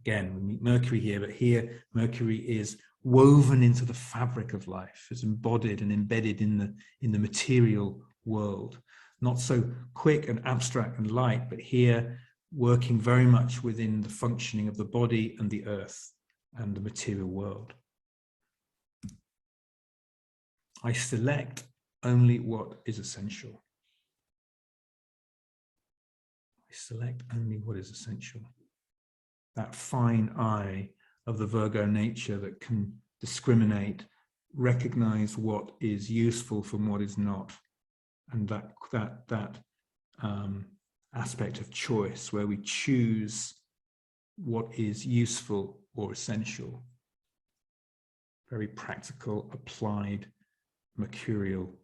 Again, we meet Mercury here, but here Mercury is woven into the fabric of life, is embodied and embedded in the material world. Not so quick and abstract and light, but here working very much within the functioning of the body and the earth and the material world. I select only what is essential. I select only what is essential. That fine eye of the Virgo nature that can discriminate, recognize what is useful from what is not, and that aspect of choice where we choose what is useful or essential. Very practical, applied, mercurial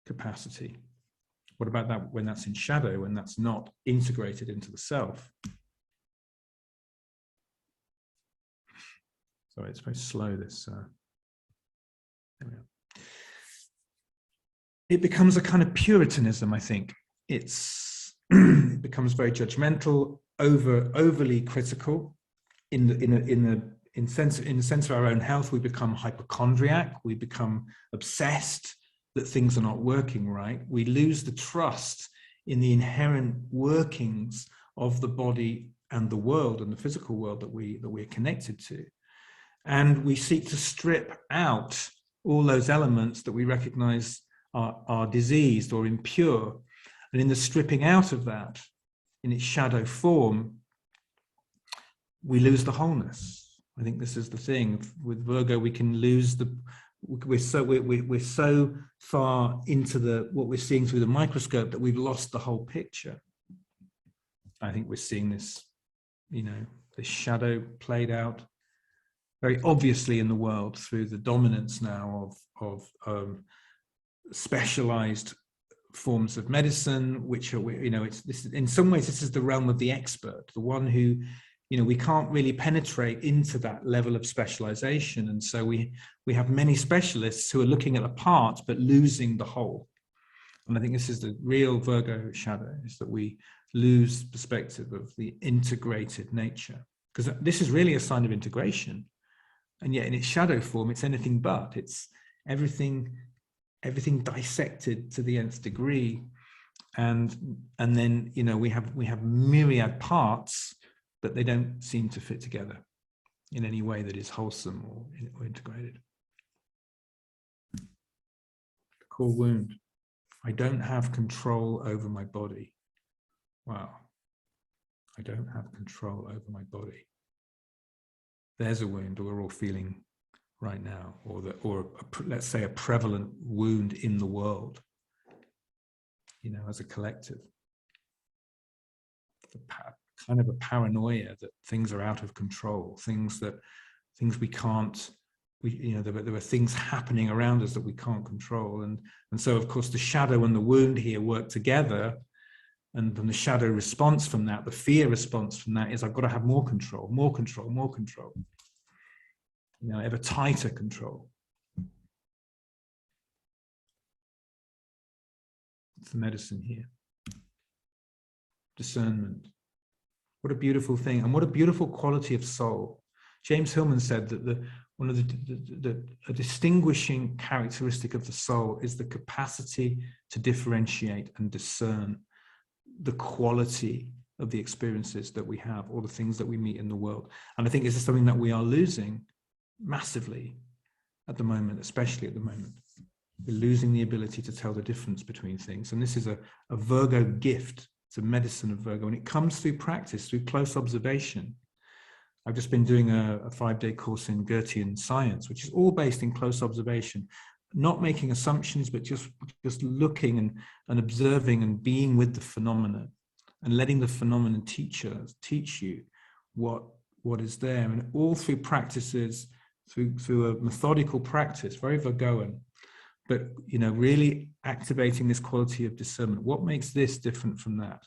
capacity. What about that when that's in shadow, when that's not integrated into the self? Sorry, it's very slow, this. There we are. It becomes a kind of Puritanism, I think. It becomes very judgmental, overly critical. In the sense of our own health, we become hypochondriac. We become obsessed that things are not working right. We lose the trust in the inherent workings of the body and the world and the physical world that we're connected to, and we seek to strip out all those elements that we recognize are diseased or impure. And in the stripping out of that, in its shadow form, we lose the wholeness. I think this is the thing with Virgo. We can lose we're so far into what we're seeing through the microscope that we've lost the whole picture. I think we're seeing this, you know, this shadow played out very obviously in the world through the dominance now of specialized forms of medicine, which are, you know, in some ways this is the realm of the expert, the one who, you know, we can't really penetrate into that level of specialization, and so we have many specialists who are looking at a part but losing the whole. And I think this is the real Virgo shadow, is that we lose perspective of the integrated nature, because this is really a sign of integration, and yet in its shadow form it's anything but. It's everything dissected to the nth degree, and then, you know, we have myriad parts, but they don't seem to fit together in any way that is wholesome or integrated. Core wound. I don't have control over my body. wow, I don't have control over my body. There's a wound that we're all feeling right now, let's say a prevalent wound in the world, you know, as a collective. Kind of a paranoia that things are out of control, things we can't, you know, there were things happening around us that we can't control, and so of course the shadow and the wound here work together, and then the shadow response from that, the fear response from that, is I've got to have more control, more control, more control, you know, ever tighter control. It's the medicine here. Discernment. What a beautiful thing, and what a beautiful quality of soul. James Hillman said that one of a distinguishing characteristic of the soul is the capacity to differentiate and discern the quality of the experiences that we have, or the things that we meet in the world. And I think this is something that we are losing massively at the moment, especially at the moment. We're losing the ability to tell the difference between things. And this is a Virgo gift. It's a medicine of Virgo, and it comes through practice, through close observation. I've just been doing a 5-day course in Goethean science, which is all based in close observation, not making assumptions, but just looking and observing and being with the phenomena, and letting the phenomenon teach you what is there. And all through practices, through a methodical practice, very Virgoan, but, you know, really activating this quality of discernment. What makes this different from that?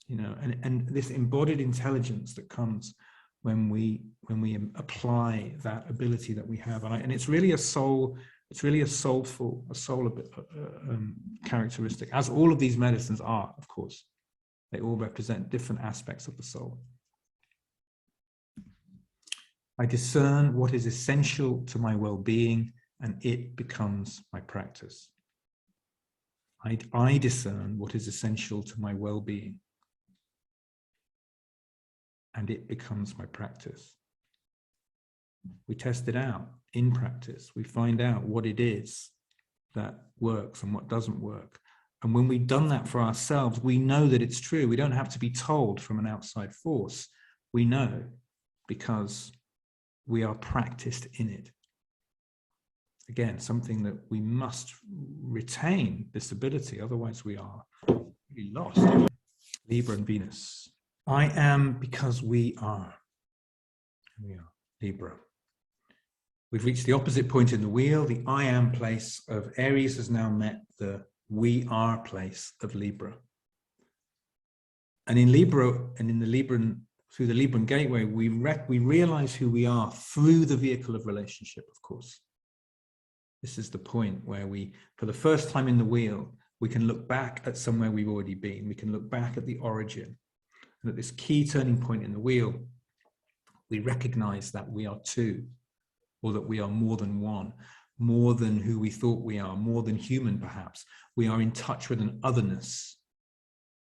You know, and this embodied intelligence that comes when we apply that ability that we have. And it's really a soul, it's really a soulful characteristic, as all of these medicines are, of course. They all represent different aspects of the soul. I discern what is essential to my well-being, and it becomes my practice. I discern what is essential to my well-being, and it becomes my practice. We test it out in practice. We find out what it is that works and what doesn't work. And when we've done that for ourselves, we know that it's true. We don't have to be told from an outside force. We know because we are practiced in it. Again, something that we must retain, this ability, otherwise we are really lost. Libra and Venus. I am because we are. We are Libra. We've reached the opposite point in the wheel. The I am place of Aries has now met the we are place of Libra. And in Libra, and in the Libran, through the Libran gateway, we realize who we are through the vehicle of relationship, of course. This is the point where we, for the first time in the wheel, we can look back at somewhere we've already been. We can look back at the origin. And at this key turning point in the wheel, we recognize that we are two, or that we are more than one, more than who we thought we are, more than human perhaps. We are in touch with an otherness.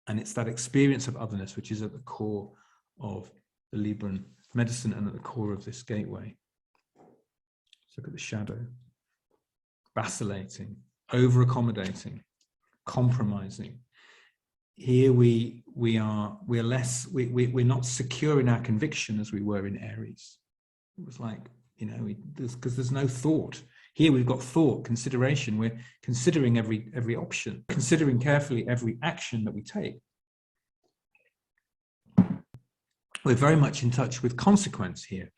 And it's that experience of otherness which is at the core of the Libran medicine and at the core of this gateway. Let's look at the shadow. Vacillating, over-accommodating, compromising. Here we're not secure in our conviction as we were in Aries. It was like, you know, because there's no thought. Here we've got thought, consideration. We're considering every option, considering carefully every action that we take. We're very much in touch with consequence here.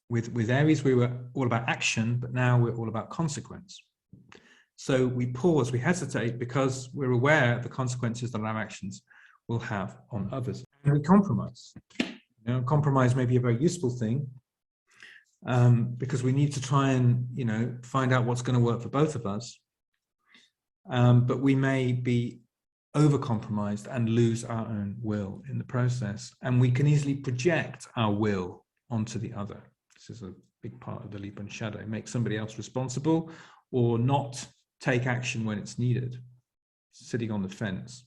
With Aries, we were all about action, but now we're all about consequence. So we pause, we hesitate, because we're aware of the consequences that our actions will have on others. And we compromise. You know, compromise may be a very useful thing, because we need to try and, you know, find out what's going to work for both of us. But we may be over-compromised and lose our own will in the process. And we can easily project our will onto the other. This is a big part of the Libran shadow. Make somebody else responsible, or not take action when it's needed, sitting on the fence.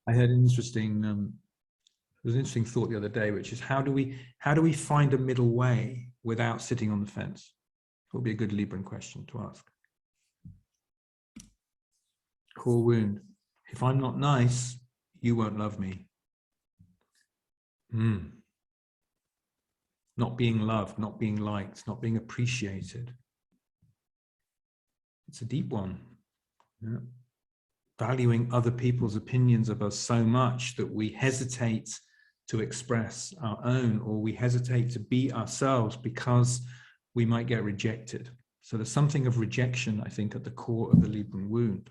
I had an interesting, there was an interesting thought the other day, which is how do we find a middle way without sitting on the fence? That would be a good Libran question to ask. Core wound. If I'm not nice, You won't love me. Not being loved, not being liked, not being appreciated. It's a deep one. Yeah. Valuing other people's opinions of us so much that we hesitate to express our own, or we hesitate to be ourselves because we might get rejected. So there's something of rejection, I think, at the core of the Libran wound.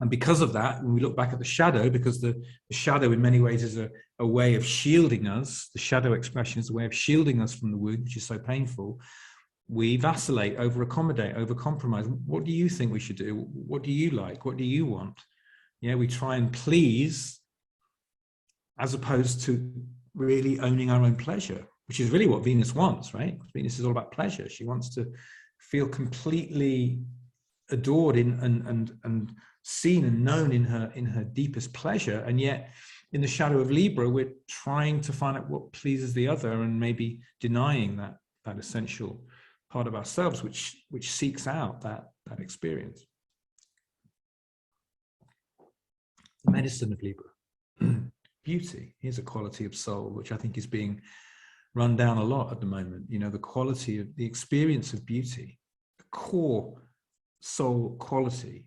And because of that, when we look back at the shadow, because the shadow in many ways is a way of shielding us, the shadow expression is a way of shielding us from the wound, which is so painful, we vacillate, over-accommodate, over-compromise. What do you think we should do? What do you like? What do you want? Yeah, we try and please as opposed to really owning our own pleasure, which is really what Venus wants, right? Venus is all about pleasure. She wants to feel completely adored and seen and known in her deepest pleasure. And yet in the shadow of Libra, we're trying to find out what pleases the other and maybe denying that essential part of ourselves, which seeks out that experience. The medicine of Libra. Beauty is a quality of soul, which I think is being run down a lot at the moment. You know, the quality of the experience of beauty, a core soul quality,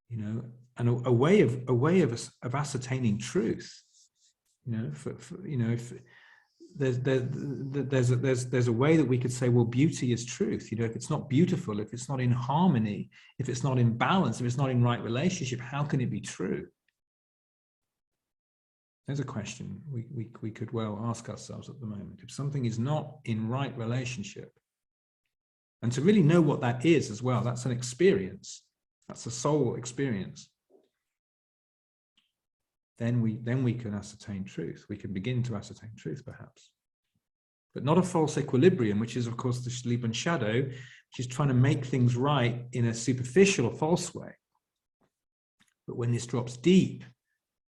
you know, and a way of ascertaining truth. You know, you know, if there's a way that we could say, well, beauty is truth. You know, if it's not beautiful, if it's not in harmony, if it's not in balance, if it's not in right relationship, how can it be true? There's a question we could well ask ourselves at the moment. If something is not in right relationship, and to really know what that is as well, that's an experience, that's a soul experience, then we can ascertain truth. We can begin to ascertain truth, perhaps. But not a false equilibrium, which is, of course, the Libran shadow, which is trying to make things right in a superficial or false way. But when this drops deep,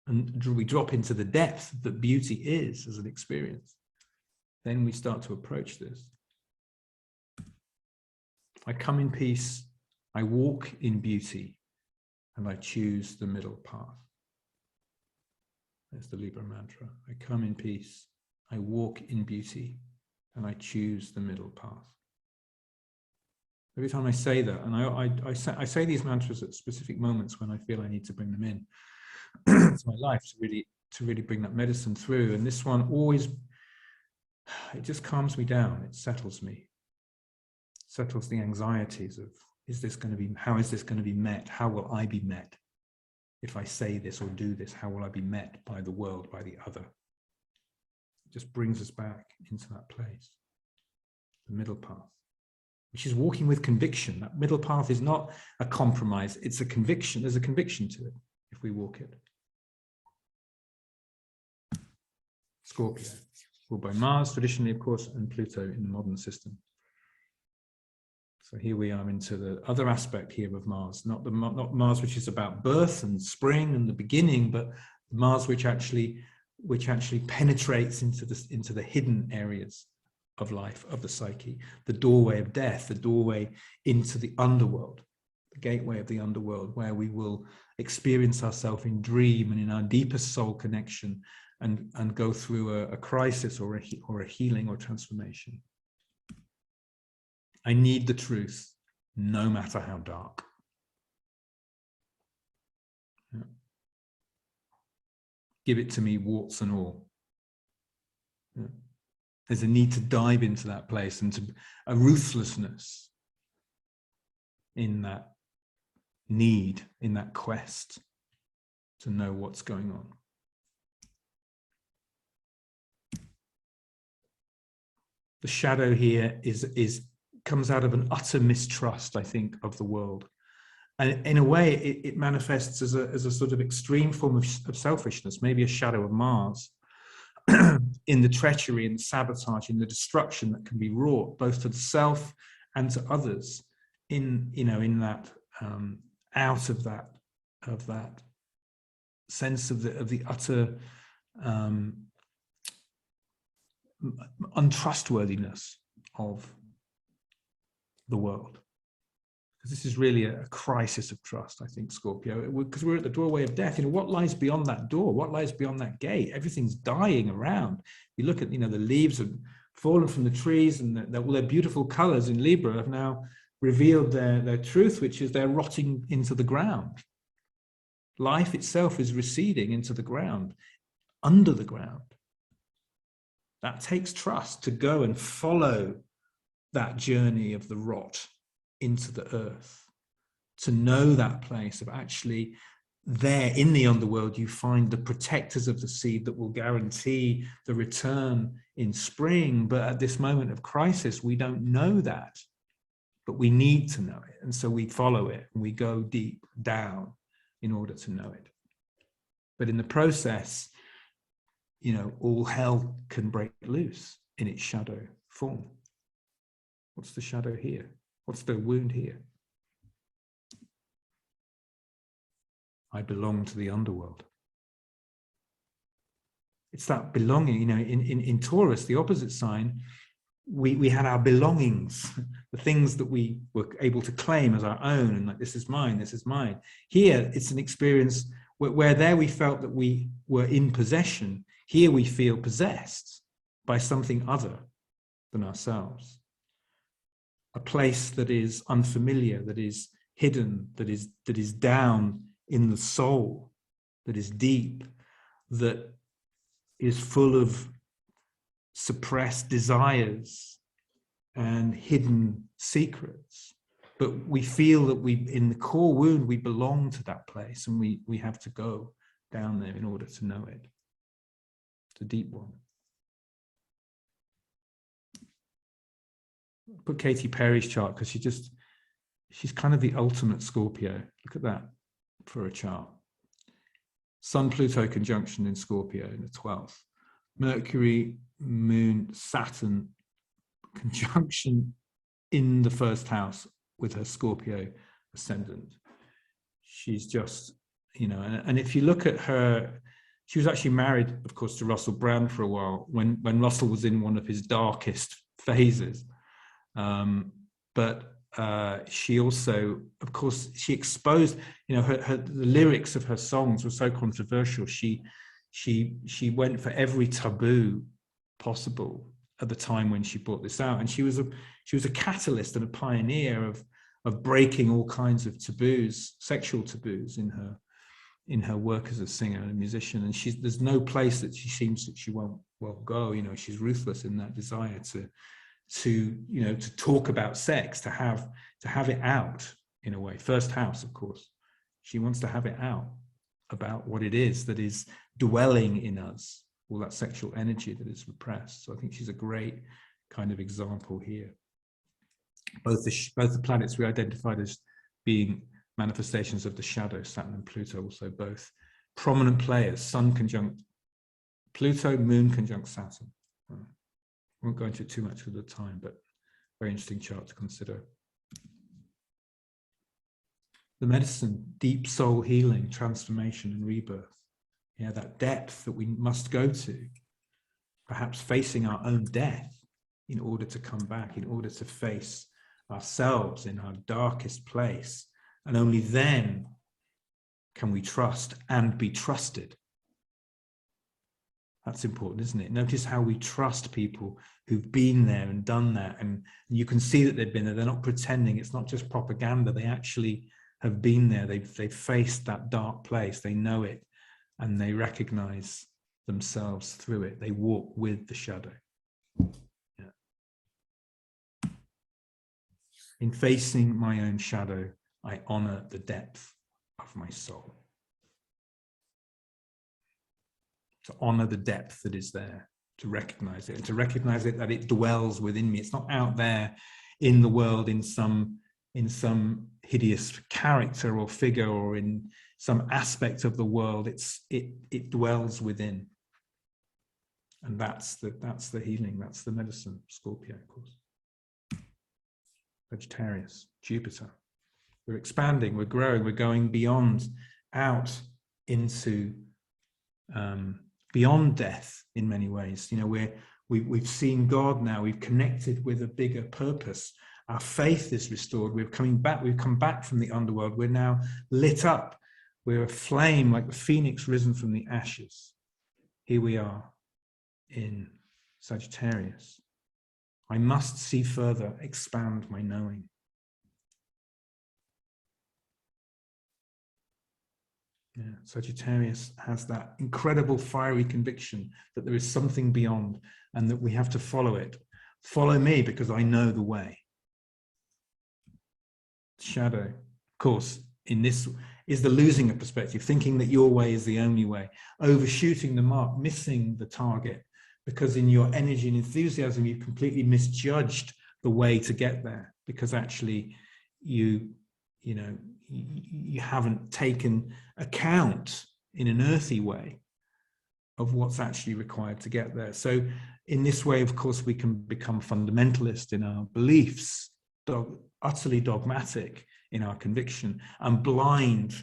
and we drop into the depth that beauty is as an experience, then we start to approach this. I come in peace, I walk in beauty, and I choose the middle path. That's the Libra mantra. I come in peace, I walk in beauty, and I choose the middle path. Every time I say that, and I say these mantras at specific moments when I feel I need to bring them in to my life to really bring that medicine through. And this one always, it just calms me down. It settles me, settles the anxieties of, how is this going to be met? How will I be met? If I say this or do this, how will I be met by the world, by the other? It just brings us back into that place, the middle path, which is walking with conviction. That middle path is not a compromise, it's a conviction. There's a conviction to it if we walk it. Scorpio, ruled by Mars, traditionally, of course, and Pluto in the modern system. So here we are into the other aspect here of Mars, not Mars, which is about birth and spring and the beginning, but Mars, which actually penetrates into the hidden areas of life, of the psyche, the doorway of death, the doorway into the underworld, the gateway of the underworld, where we will experience ourselves in dream and in our deepest soul connection, and go through a crisis or a healing or transformation. I need the truth, no matter how dark. Yeah. Give it to me, warts and all. Yeah. There's a need to dive into that place, and to a ruthlessness in that need, in that quest to know what's going on. The shadow here comes out of an utter mistrust, I think, of the world. And in a way, it manifests as a sort of extreme form of selfishness, maybe a shadow of Mars, in the treachery and sabotage, in the destruction that can be wrought both to the self and to others, in that out of that sense of the utter untrustworthiness of the world. because this is really a crisis of trust, I think, Scorpio, because we're at the doorway of death. What lies beyond that door? What lies beyond that gate? Everything's dying around. You look at, the leaves have fallen from the trees, and all their beautiful colors in Libra have now revealed their truth, which is they're rotting into the ground. Life itself is receding into the ground, under the ground. That takes trust to go and follow that journey of the rot into the earth, to know that place of actually there in the underworld you find the protectors of the seed that will guarantee the return in spring. But at this moment of crisis, we don't know that, but we need to know it. And so we follow it and we go deep down in order to know it. But in the process, all hell can break loose in its shadow form. What's the shadow here? What's the wound here? I belong to the underworld. It's that belonging, in Taurus, the opposite sign, we had our belongings, the things that we were able to claim as our own, and like, this is mine, this is mine. Here, it's an experience where there we felt that we were in possession. Here we feel possessed by something other than ourselves. A place that is unfamiliar, that is hidden, that is down in the soul, that is deep, that is full of suppressed desires and hidden secrets. But we feel that in the core wound, we belong to that place, and we have to go down there in order to know it. It's a deep one. Put Katy Perry's chart, because she's kind of the ultimate Scorpio. Look at that for a chart. Sun-Pluto conjunction in Scorpio in the 12th. Mercury, Moon, Saturn conjunction in the first house with her Scorpio ascendant. She's just, and if you look at her, she was actually married, of course, to Russell Brand for a while when Russell was in one of his darkest phases. But she also, of course, she exposed, the lyrics of her songs were so controversial. She went for every taboo possible at the time when she brought this out, and she was a catalyst and a pioneer of breaking all kinds of taboos, sexual taboos in her work as a singer and a musician. And there's no place that she seems that she won't go. She's ruthless in that desire to talk about sex, to have it out in a way. First house, of course, she wants to have it out about what it is that is dwelling in us, all that sexual energy that is repressed. So I think she's a great kind of example here. Both the planets we identified as being manifestations of the shadow, Saturn and Pluto, also both prominent players. Sun conjunct Pluto, Moon conjunct Saturn. I won't go into it too much at the time, but very interesting chart to consider. The medicine, deep soul healing, transformation and rebirth. Yeah, that depth that we must go to, perhaps facing our own death in order to come back, in order to face ourselves in our darkest place. And only then can we trust and be trusted. That's important, isn't it? Notice how we trust people who've been there and done that. And you can see that they've been there. They're not pretending. It's not just propaganda. They actually have been there. They've faced that dark place. They know it. And they recognize themselves through it. They walk with the shadow. Yeah. In facing my own shadow, I honor the depth of my soul. To honor the depth that is there, to recognize it, and to recognize it that it dwells within me. It's not out there in the world in some hideous character or figure or in some aspect of the world. It dwells within. And that's the healing, that's the medicine. Scorpio, of course. Sagittarius, Jupiter. We're expanding, we're growing, we're going beyond, out into beyond death in many ways. We've seen God now, we've connected with a bigger purpose, Our faith is restored. We're coming back. We've come back from the underworld. We're now lit up. We're aflame like the phoenix risen from the ashes. Here we are in Sagittarius. I must see further, expand my knowing. Yeah, Sagittarius has that incredible fiery conviction that there is something beyond and that we have to follow it. Follow me because I know the way. Shadow, of course, in this is the losing of perspective, thinking that your way is the only way, overshooting the mark, missing the target, because in your energy and enthusiasm, you've completely misjudged the way to get there, because actually you haven't taken account in an earthy way of what's actually required to get there. So in this way, of course, we can become fundamentalist in our beliefs, utterly dogmatic in our conviction, and blind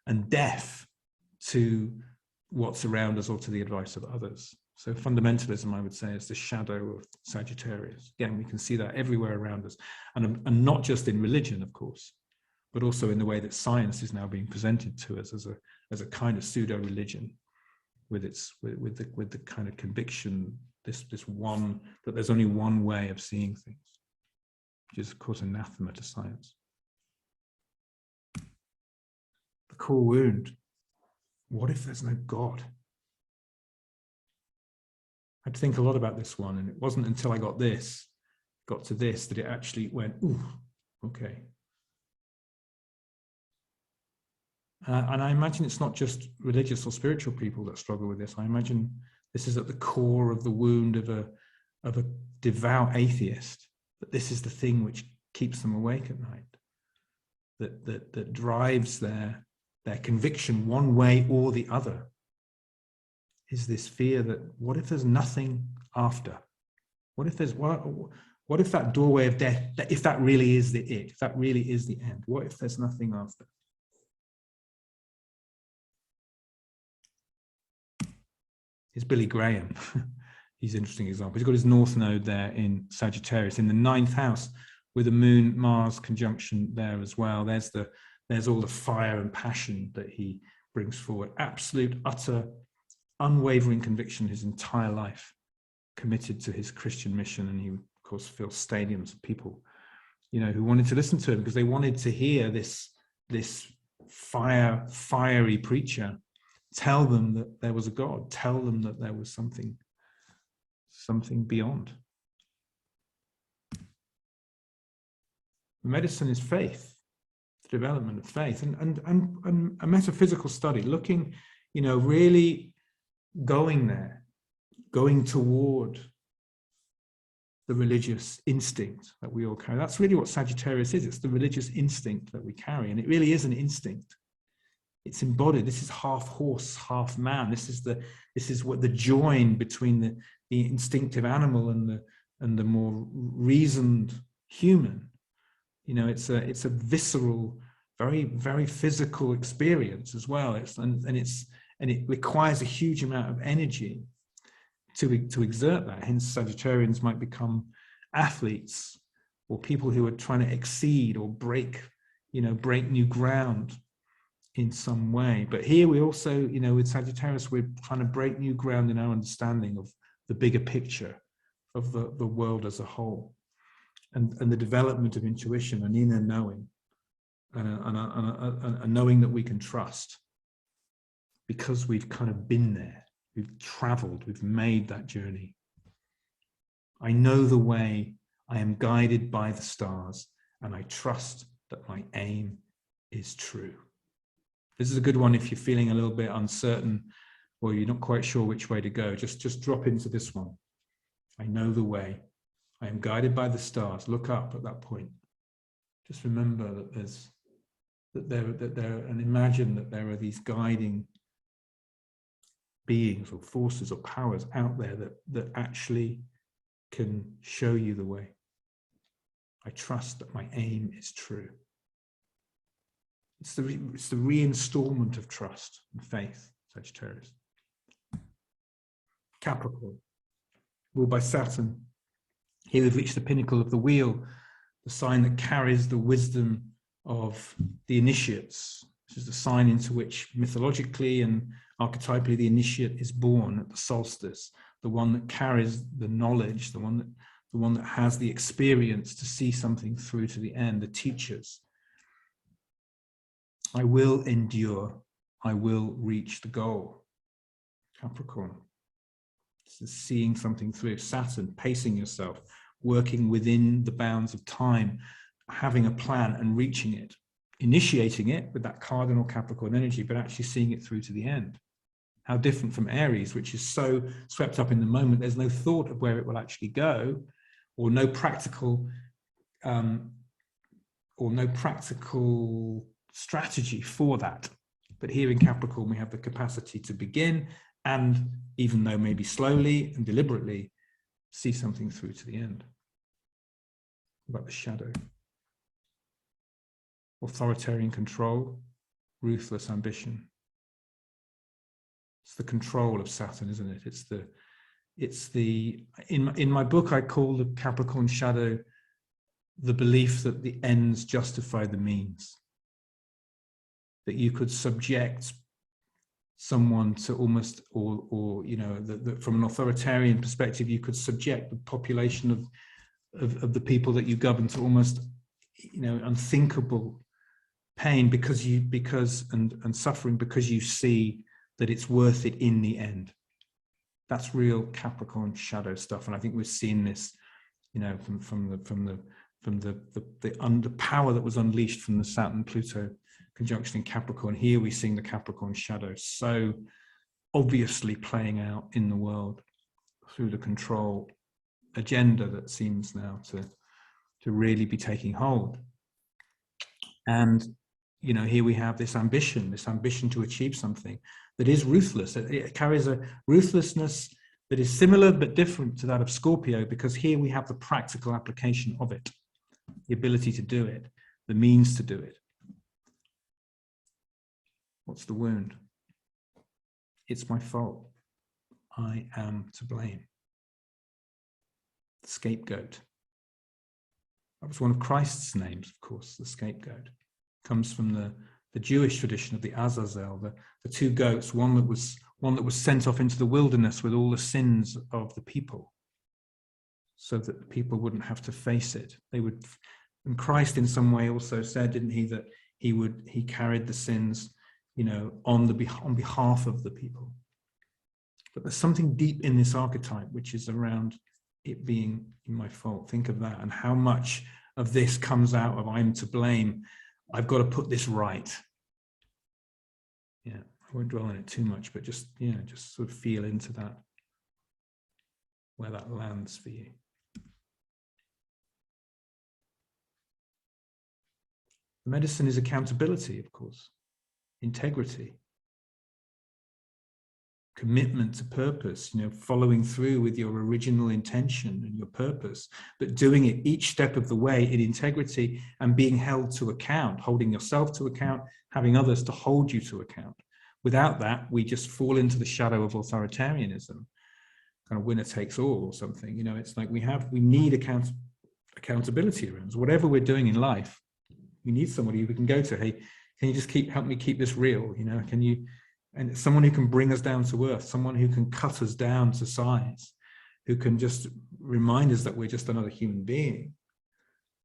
and deaf to what's around us or to the advice of others. So fundamentalism, I would say, is the shadow of Sagittarius. Again, we can see that everywhere around us, and not just in religion, of course, but also in the way that science is now being presented to us as a kind of pseudo-religion, with the kind of conviction, this one, that there's only one way of seeing things, which is, of course, anathema to science. The core wound. What if there's no God? I had to think a lot about this one, and it wasn't until I got to this, that it actually went, ooh, okay. And I imagine it's not just religious or spiritual people that struggle with this. I imagine this is at the core of the wound of a devout atheist, that this is the thing which keeps them awake at night, that drives their conviction one way or the other, is this fear that what if there's nothing after? What if that doorway of death, if that really is if that really is the end? What if there's nothing after? Here's Billy Graham. He's an interesting example. He's got his North Node there in Sagittarius in the 9th house, with a Moon-Mars conjunction there as well. There's all the fire and passion that he brings forward. Absolute, utter, unwavering conviction his entire life, committed to his Christian mission. And he, of course, fills stadiums of people, who wanted to listen to him because they wanted to hear this fiery preacher tell them that there was a God, tell them that there was something beyond. Medicine is faith, the development of faith, and a metaphysical study, looking, really going toward the religious instinct that we all carry. That's really what Sagittarius is. It's the religious instinct that we carry, and it really is an instinct. It's embodied. This is half horse, half man. This is what the join between the instinctive animal and the more reasoned human. It's a visceral, very, very physical experience as well. And it requires a huge amount of energy to exert that. Hence, Sagittarians might become athletes or people who are trying to exceed or break new ground in some way. But here we also, with Sagittarius, we're trying to break new ground in our understanding of the bigger picture of the world as a whole, and the development of intuition and inner knowing, and a knowing that we can trust because we've kind of been there, we've traveled, we've made that journey. I know the way, I am guided by the stars, and I trust that my aim is true. This is a good one if you're feeling a little bit uncertain or you're not quite sure which way to go. Just drop into this one. I know the way. I am guided by the stars. Look up at that point. Just remember that and imagine that there are these guiding beings or forces or powers out there that actually can show you the way. I trust that my aim is true. It's the reinstallment of trust and faith, Sagittarius. Capricorn, ruled by Saturn. Here we've reached the pinnacle of the wheel, the sign that carries the wisdom of the initiates, which is the sign into which mythologically and archetypally the initiate is born at the solstice, the one that carries the knowledge, the one that has the experience to see something through to the end, the teachers. I will endure, I will reach the goal. Capricorn. This is seeing something through. Saturn, pacing yourself, working within the bounds of time, having a plan and reaching it, initiating it with that cardinal Capricorn energy, but actually seeing it through to the end. How different from Aries, which is so swept up in the moment, there's no thought of where it will actually go, or no practical strategy for that. But here in Capricorn, we have the capacity to begin, and even though maybe slowly and deliberately, see something through to the end. About the shadow. Authoritarian control, ruthless ambition. It's the control of Saturn, isn't it? It's the in my book I call the Capricorn shadow the belief that the ends justify the means. That you could subject someone to almost, or you know, that from an authoritarian perspective, you could subject the population of the people that you govern to almost, you know, unthinkable pain and suffering, because you see that it's worth it in the end. That's real Capricorn shadow stuff, and I think we've seen this, you know, from the power that was unleashed from the Saturn-Pluto conjunction in Capricorn. Here we see the Capricorn shadow so obviously playing out in the world through the control agenda that seems now to really be taking hold. And you know, here we have this ambition to achieve something that is ruthless. It carries a ruthlessness that is similar but different to that of Scorpio, because here we have the practical application of it, the ability to do it, the means to do it. What's the wound? It's my fault. I am to blame. The scapegoat. That was one of Christ's names, of course, the scapegoat. Comes from the Jewish tradition of the Azazel, the two goats, one that was sent off into the wilderness with all the sins of the people, so that the people wouldn't have to face it. They would, and Christ in some way also said, didn't he, that he carried the sins, you know, on behalf of the people. But there's something deep in this archetype which is around it being my fault. Think of that, and how much of this comes out of I'm to blame. I've got to put this right. Yeah, I won't dwell on it too much, but just, you know, just sort of feel into that, where that lands for you. The medicine is accountability, of course, integrity, commitment to purpose, you know, following through with your original intention and your purpose, but doing it each step of the way in integrity and being held to account, holding yourself to account, having others to hold you to account. Without that, we just fall into the shadow of authoritarianism, kind of winner takes all or something. You know, it's like we need accountability around us. Whatever we're doing in life, we need somebody we can go to. Hey, can you just help me keep this real? You know, can you? And it's someone who can bring us down to earth, someone who can cut us down to size, who can just remind us that we're just another human being,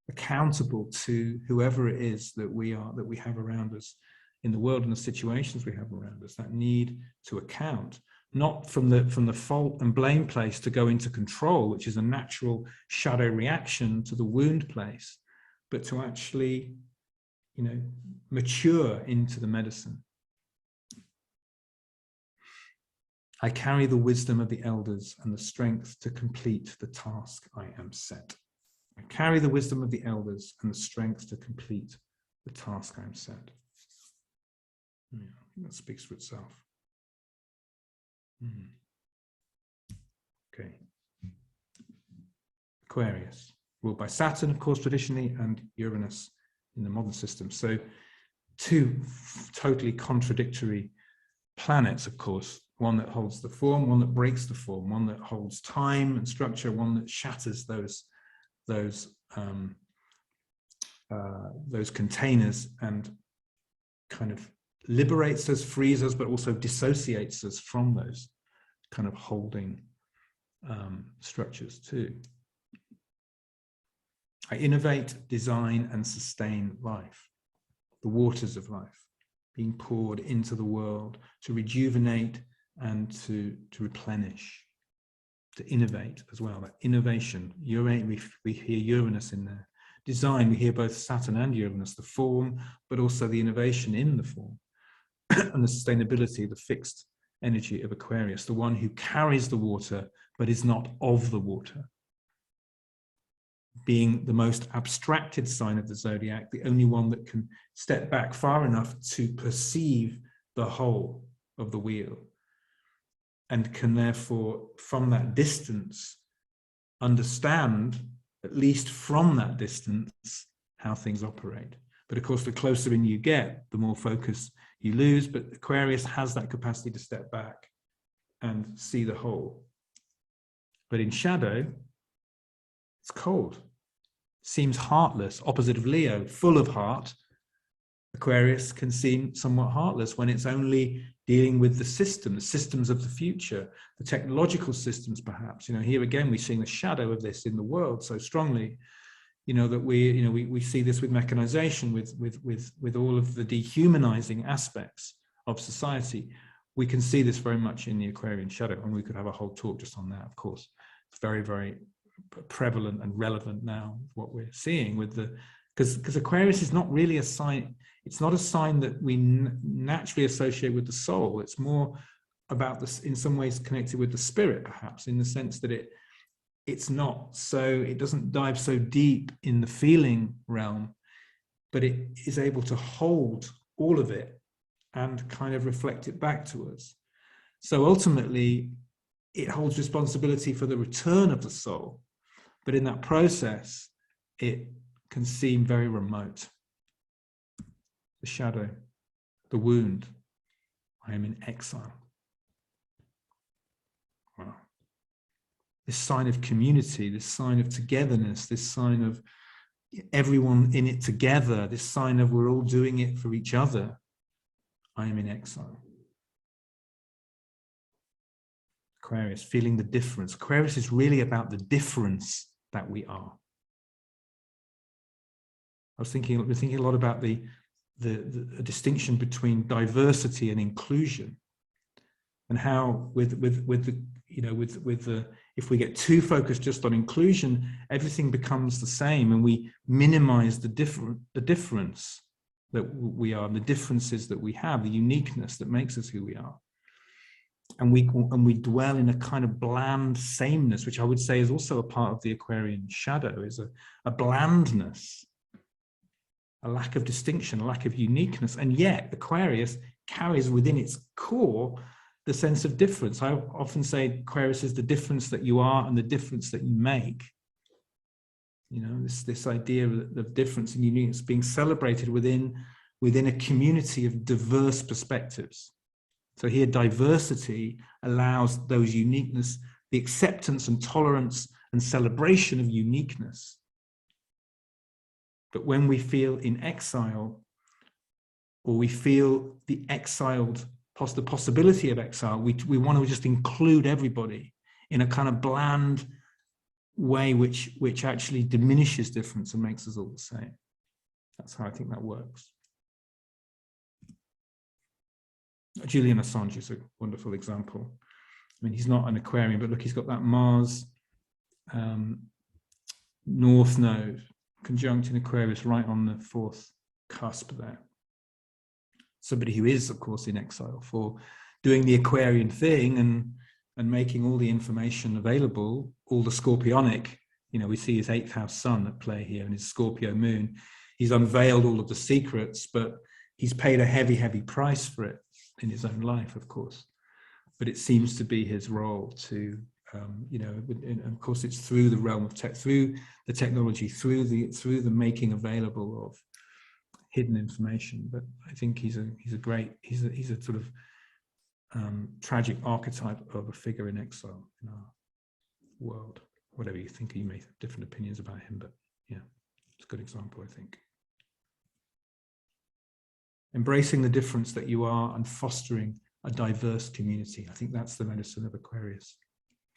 accountable to whoever it is that we have around us in the world and the situations we have around us. That need to account, not from the fault and blame place to go into control, which is a natural shadow reaction to the wound place, but to actually, you know, mature into the medicine. I carry the wisdom of the elders and the strength to complete the task I am set. I carry the wisdom of the elders and the strength to complete the task I am set. Yeah, I think that speaks for itself. Okay. Aquarius, ruled by Saturn, of course, traditionally, and Uranus in the modern system. So two totally contradictory planets, of course. One that holds the form, one that breaks the form, one that holds time and structure, one that shatters those those containers and kind of liberates us, frees us, but also dissociates us from those kind of holding structures too. I innovate, design, and sustain life, the waters of life, being poured into the world to rejuvenate and to replenish, to innovate as well. That innovation, we hear Uranus in there. Design, we hear both Saturn and Uranus, the form, but also the innovation in the form. And the sustainability, the fixed energy of Aquarius, the one who carries the water, but is not of the water. Being the most abstracted sign of the zodiac, the only one that can step back far enough to perceive the whole of the wheel, and can therefore, from that distance, understand, at least from that distance, how things operate. But of course, the closer in you get, the more focus you lose. But Aquarius has that capacity to step back and see the whole. But in shadow, it's cold, seems heartless, opposite of Leo, full of heart. Aquarius can seem somewhat heartless when it's only dealing with the systems of the future, the technological systems, perhaps. You know, here again, we're seeing the shadow of this in the world so strongly. You know, that we see this with mechanization, with all of the dehumanizing aspects of society. We can see this very much in the Aquarian shadow, and we could have a whole talk just on that, of course. It's very, very prevalent and relevant now, what we're seeing with the, because Aquarius is not really a sign, it's not a sign that we naturally associate with the soul. It's more about this, in some ways connected with the spirit, perhaps, in the sense that it's not so, it doesn't dive so deep in the feeling realm, but it is able to hold all of it and kind of reflect it back to us. So ultimately, it holds responsibility for the return of the soul, but in that process, it can seem very remote. The shadow, the wound, I am in exile. Wow. This sign of community, this sign of togetherness, this sign of everyone in it together, this sign of we're all doing it for each other. I am in exile. Aquarius, feeling the difference. Aquarius is really about the difference that we are. We're thinking a lot about the distinction between diversity and inclusion, and how if we get too focused just on inclusion, everything becomes the same, and we minimize the difference that we are, the differences that we have, the uniqueness that makes us who we are. And we dwell in a kind of bland sameness, which I would say is also a part of the Aquarian shadow, is a blandness, a lack of distinction, a lack of uniqueness. And yet Aquarius carries within its core the sense of difference. I often say Aquarius is the difference that you are and the difference that you make. You know, this idea of difference and uniqueness being celebrated within a community of diverse perspectives. So here, diversity allows those uniqueness, the acceptance and tolerance and celebration of uniqueness. But when we feel in exile, or we feel the exiled, the possibility of exile, we want to just include everybody in a kind of bland way, which actually diminishes difference and makes us all the same. That's how I think that works. Julian Assange is a wonderful example. I mean, he's not an Aquarian, but look, he's got that Mars North Node conjunct in Aquarius right on the fourth cusp there. Somebody who is, of course, in exile for doing the Aquarian thing and making all the information available, all the Scorpionic. You know, we see his 8th house sun at play here and his Scorpio moon. He's unveiled all of the secrets, but he's paid a heavy, heavy price for it in his own life, of course. But it seems to be his role to, and of course, it's through the realm of tech, through the technology, through the making available of hidden information. But I think he's a sort of tragic archetype of a figure in exile in our world. Whatever you think, you may have different opinions about him, but yeah, it's a good example, I think. embracing the difference that you are and fostering a diverse community. I think that's the medicine of Aquarius.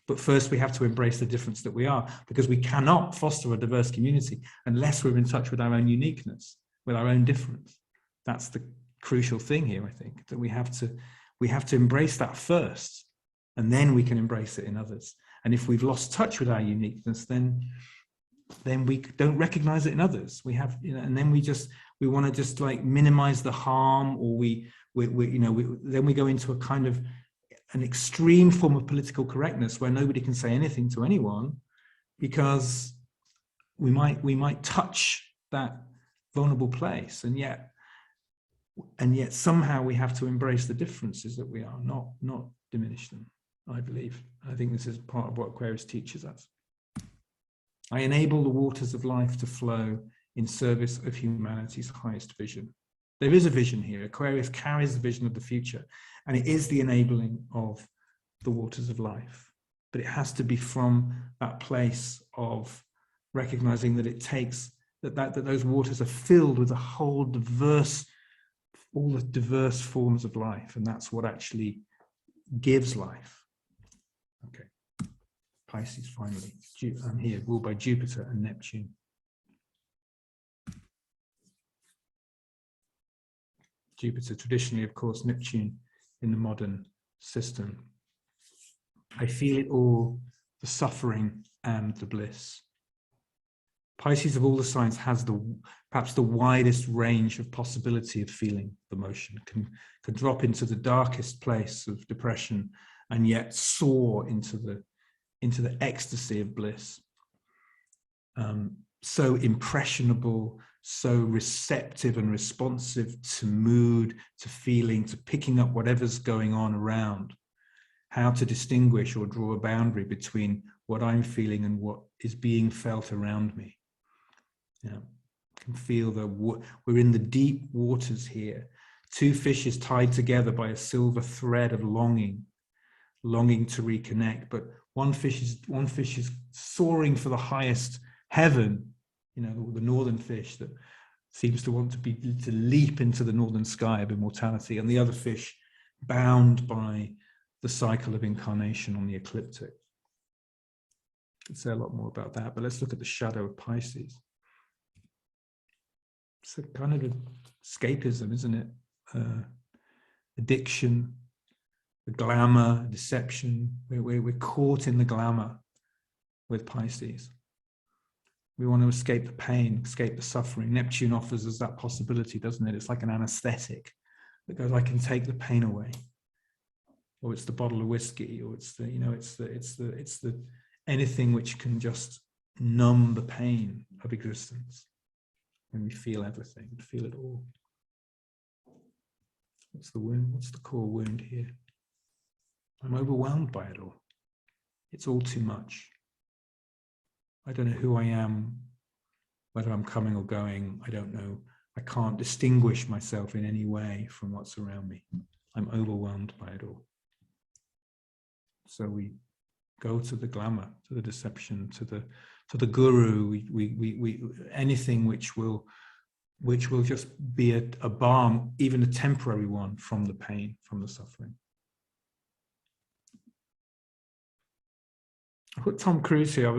But first we have to embrace the difference that we are, because we cannot foster a diverse community unless we're in touch with our own uniqueness, with our own difference. That's the crucial thing here, I think, that we have to embrace that first, and then we can embrace it in others. And if we've lost touch with our uniqueness, then we don't recognize it in others. We have, and then we want to just like minimize the harm, or then we go into a kind of an extreme form of political correctness where nobody can say anything to anyone, because we might touch that vulnerable place, and yet somehow we have to embrace the differences that we are, not diminish them, I believe. I think this is part of what Aquarius teaches us. I enable the waters of life to flow in service of humanity's highest vision. There is a vision here. Aquarius carries the vision of the future, and it is the enabling of the waters of life. But it has to be from that place of recognizing that it takes that those waters are filled with all the diverse forms of life, and that's what actually gives life. Okay, Pisces finally. I'm here, ruled by Jupiter and Neptune. Jupiter, traditionally, of course, Neptune in the modern system. I feel it all, the suffering and the bliss. Pisces of all the signs has perhaps the widest range of possibility of feeling emotion, can drop into the darkest place of depression and yet soar into the ecstasy of bliss. So impressionable, so receptive and responsive to mood, to feeling, to picking up whatever's going on around. How to distinguish or draw a boundary between what I'm feeling and what is being felt around me. Yeah, can feel that we're in the deep waters here. Two fishes tied together by a silver thread of longing to reconnect. But one fish is soaring for the highest heaven. The northern fish that seems to want to leap into the northern sky of immortality, and the other fish bound by the cycle of incarnation on the ecliptic. I could say a lot more about that, but let's look at the shadow of Pisces. It's a kind of escapism, isn't it? Addiction, the glamour, deception. We're caught in the glamour with Pisces. We want to escape the pain, escape the suffering. Neptune offers us that possibility, doesn't it? It's like an anesthetic that goes, I can take the pain away. Or it's the bottle of whiskey, or it's the anything which can just numb the pain of existence. When we feel everything, feel it all. What's the wound? What's the core wound here? I'm overwhelmed by it all. It's all too much. I don't know who I am, whether I'm coming or going. I don't know. I can't distinguish myself in any way from what's around me. I'm overwhelmed by it all. So we go to the glamour, to the deception, to the guru. We anything which will just be a balm, even a temporary one, from the pain, from the suffering. I put Tom Cruise here.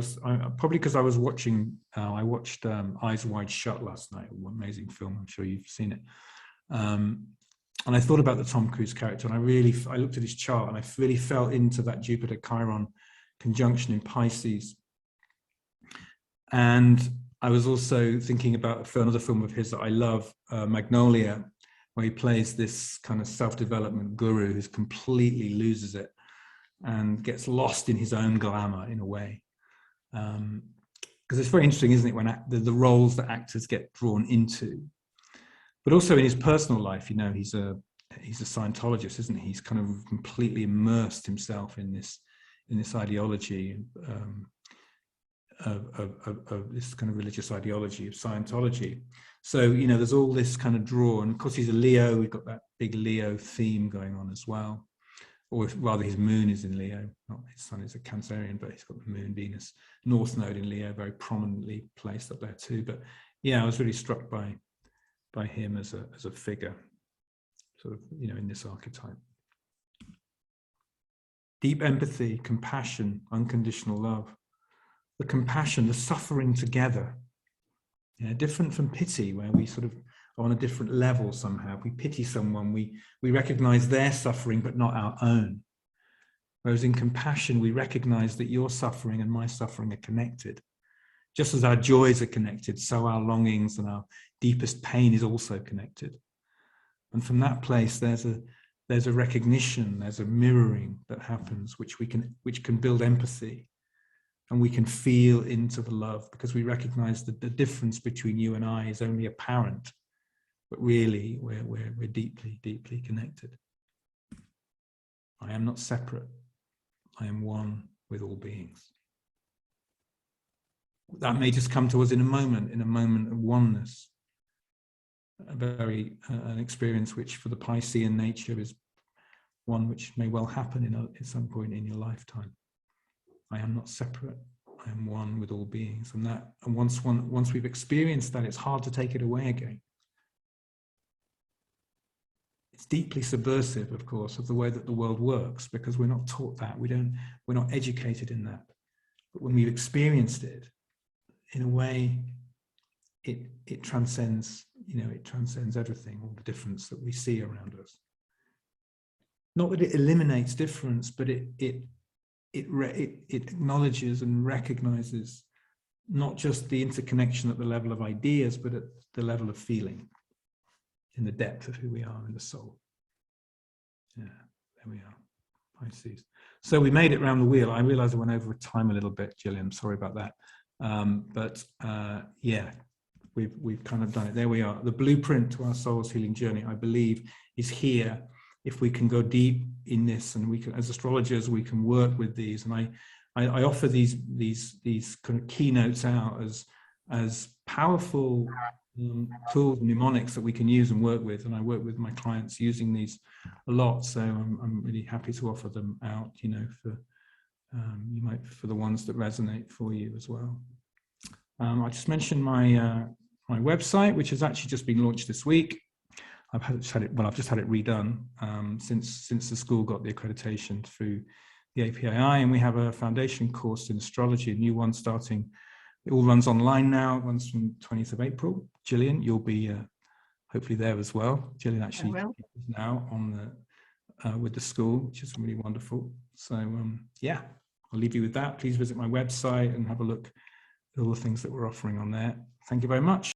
Probably because I was watching. I watched Eyes Wide Shut last night. An amazing film. I'm sure you've seen it. And I thought about the Tom Cruise character, and I looked at his chart, and I really fell into that Jupiter Chiron conjunction in Pisces. And I was also thinking about another film of his that I love, Magnolia, where he plays this kind of self-development guru who completely loses it and gets lost in his own glamour in a way. Because it's very interesting, isn't it, when the roles that actors get drawn into. But also in his personal life, he's a Scientologist, isn't he? He's kind of completely immersed himself in this ideology of this kind of religious ideology of Scientology. So there's all this kind of draw, and of course he's a Leo. We've got that big Leo theme going on as well, or rather his moon is in Leo. Not his sun is a Cancerian, but he's got the moon, Venus, North Node in Leo, very prominently placed up there too. But yeah, I was really struck by him as a figure. sort of, you know, in this archetype. Deep empathy, compassion, unconditional love. The compassion, the suffering together. Yeah, different from pity, where we sort of are on a different level somehow. If we pity someone, we recognize their suffering, but not our own. Whereas in compassion, we recognize that your suffering and my suffering are connected. Just as our joys are connected, so our longings and our deepest pain is also connected. And from that place, there's a recognition, there's a mirroring that happens, which can build empathy, and we can feel into the love, because we recognize that the difference between you and I is only apparent, but really we're deeply, deeply connected. I am not separate. I am one with all beings. That may just come to us in a moment of oneness, an experience which for the Piscean nature is one which may well happen at some point in your lifetime. I am not separate. I am one with all beings. And once we've experienced that, it's hard to take it away again. It's deeply subversive, of course, of the way that the world works, because we're not taught that. We're not educated in that. But when we've experienced it, in a way, it transcends, you know, it transcends everything, all the difference that we see around us. Not that it eliminates difference, but it acknowledges and recognizes not just the interconnection at the level of ideas, but at the level of feeling, in the depth of who we are in the soul. Yeah, there we are, Pisces. So we made it around the wheel. I realize I went over time a little bit, Gillian, sorry about that. Yeah, we've kind of done it. There we are. The blueprint to our soul's healing journey, I believe, is here. If we can go deep in this, and we can, as astrologers, we can work with these. And I offer these kind of keynotes out as powerful tools, mnemonics that we can use and work with. And I work with my clients using these a lot. So I'm really happy to offer them out, you know, for the ones that resonate for you as well. I just mentioned my website, which has actually just been launched this week. I've just had it redone since the school got the accreditation through the APAI, and we have a foundation course in astrology, a new one starting. It all runs online now. It runs from 20th of April. Gillian, you'll be hopefully there as well. Gillian actually is now on with the school, which is really wonderful. So yeah, I'll leave you with that. Please visit my website and have a look at all the things that we're offering on there. Thank you very much.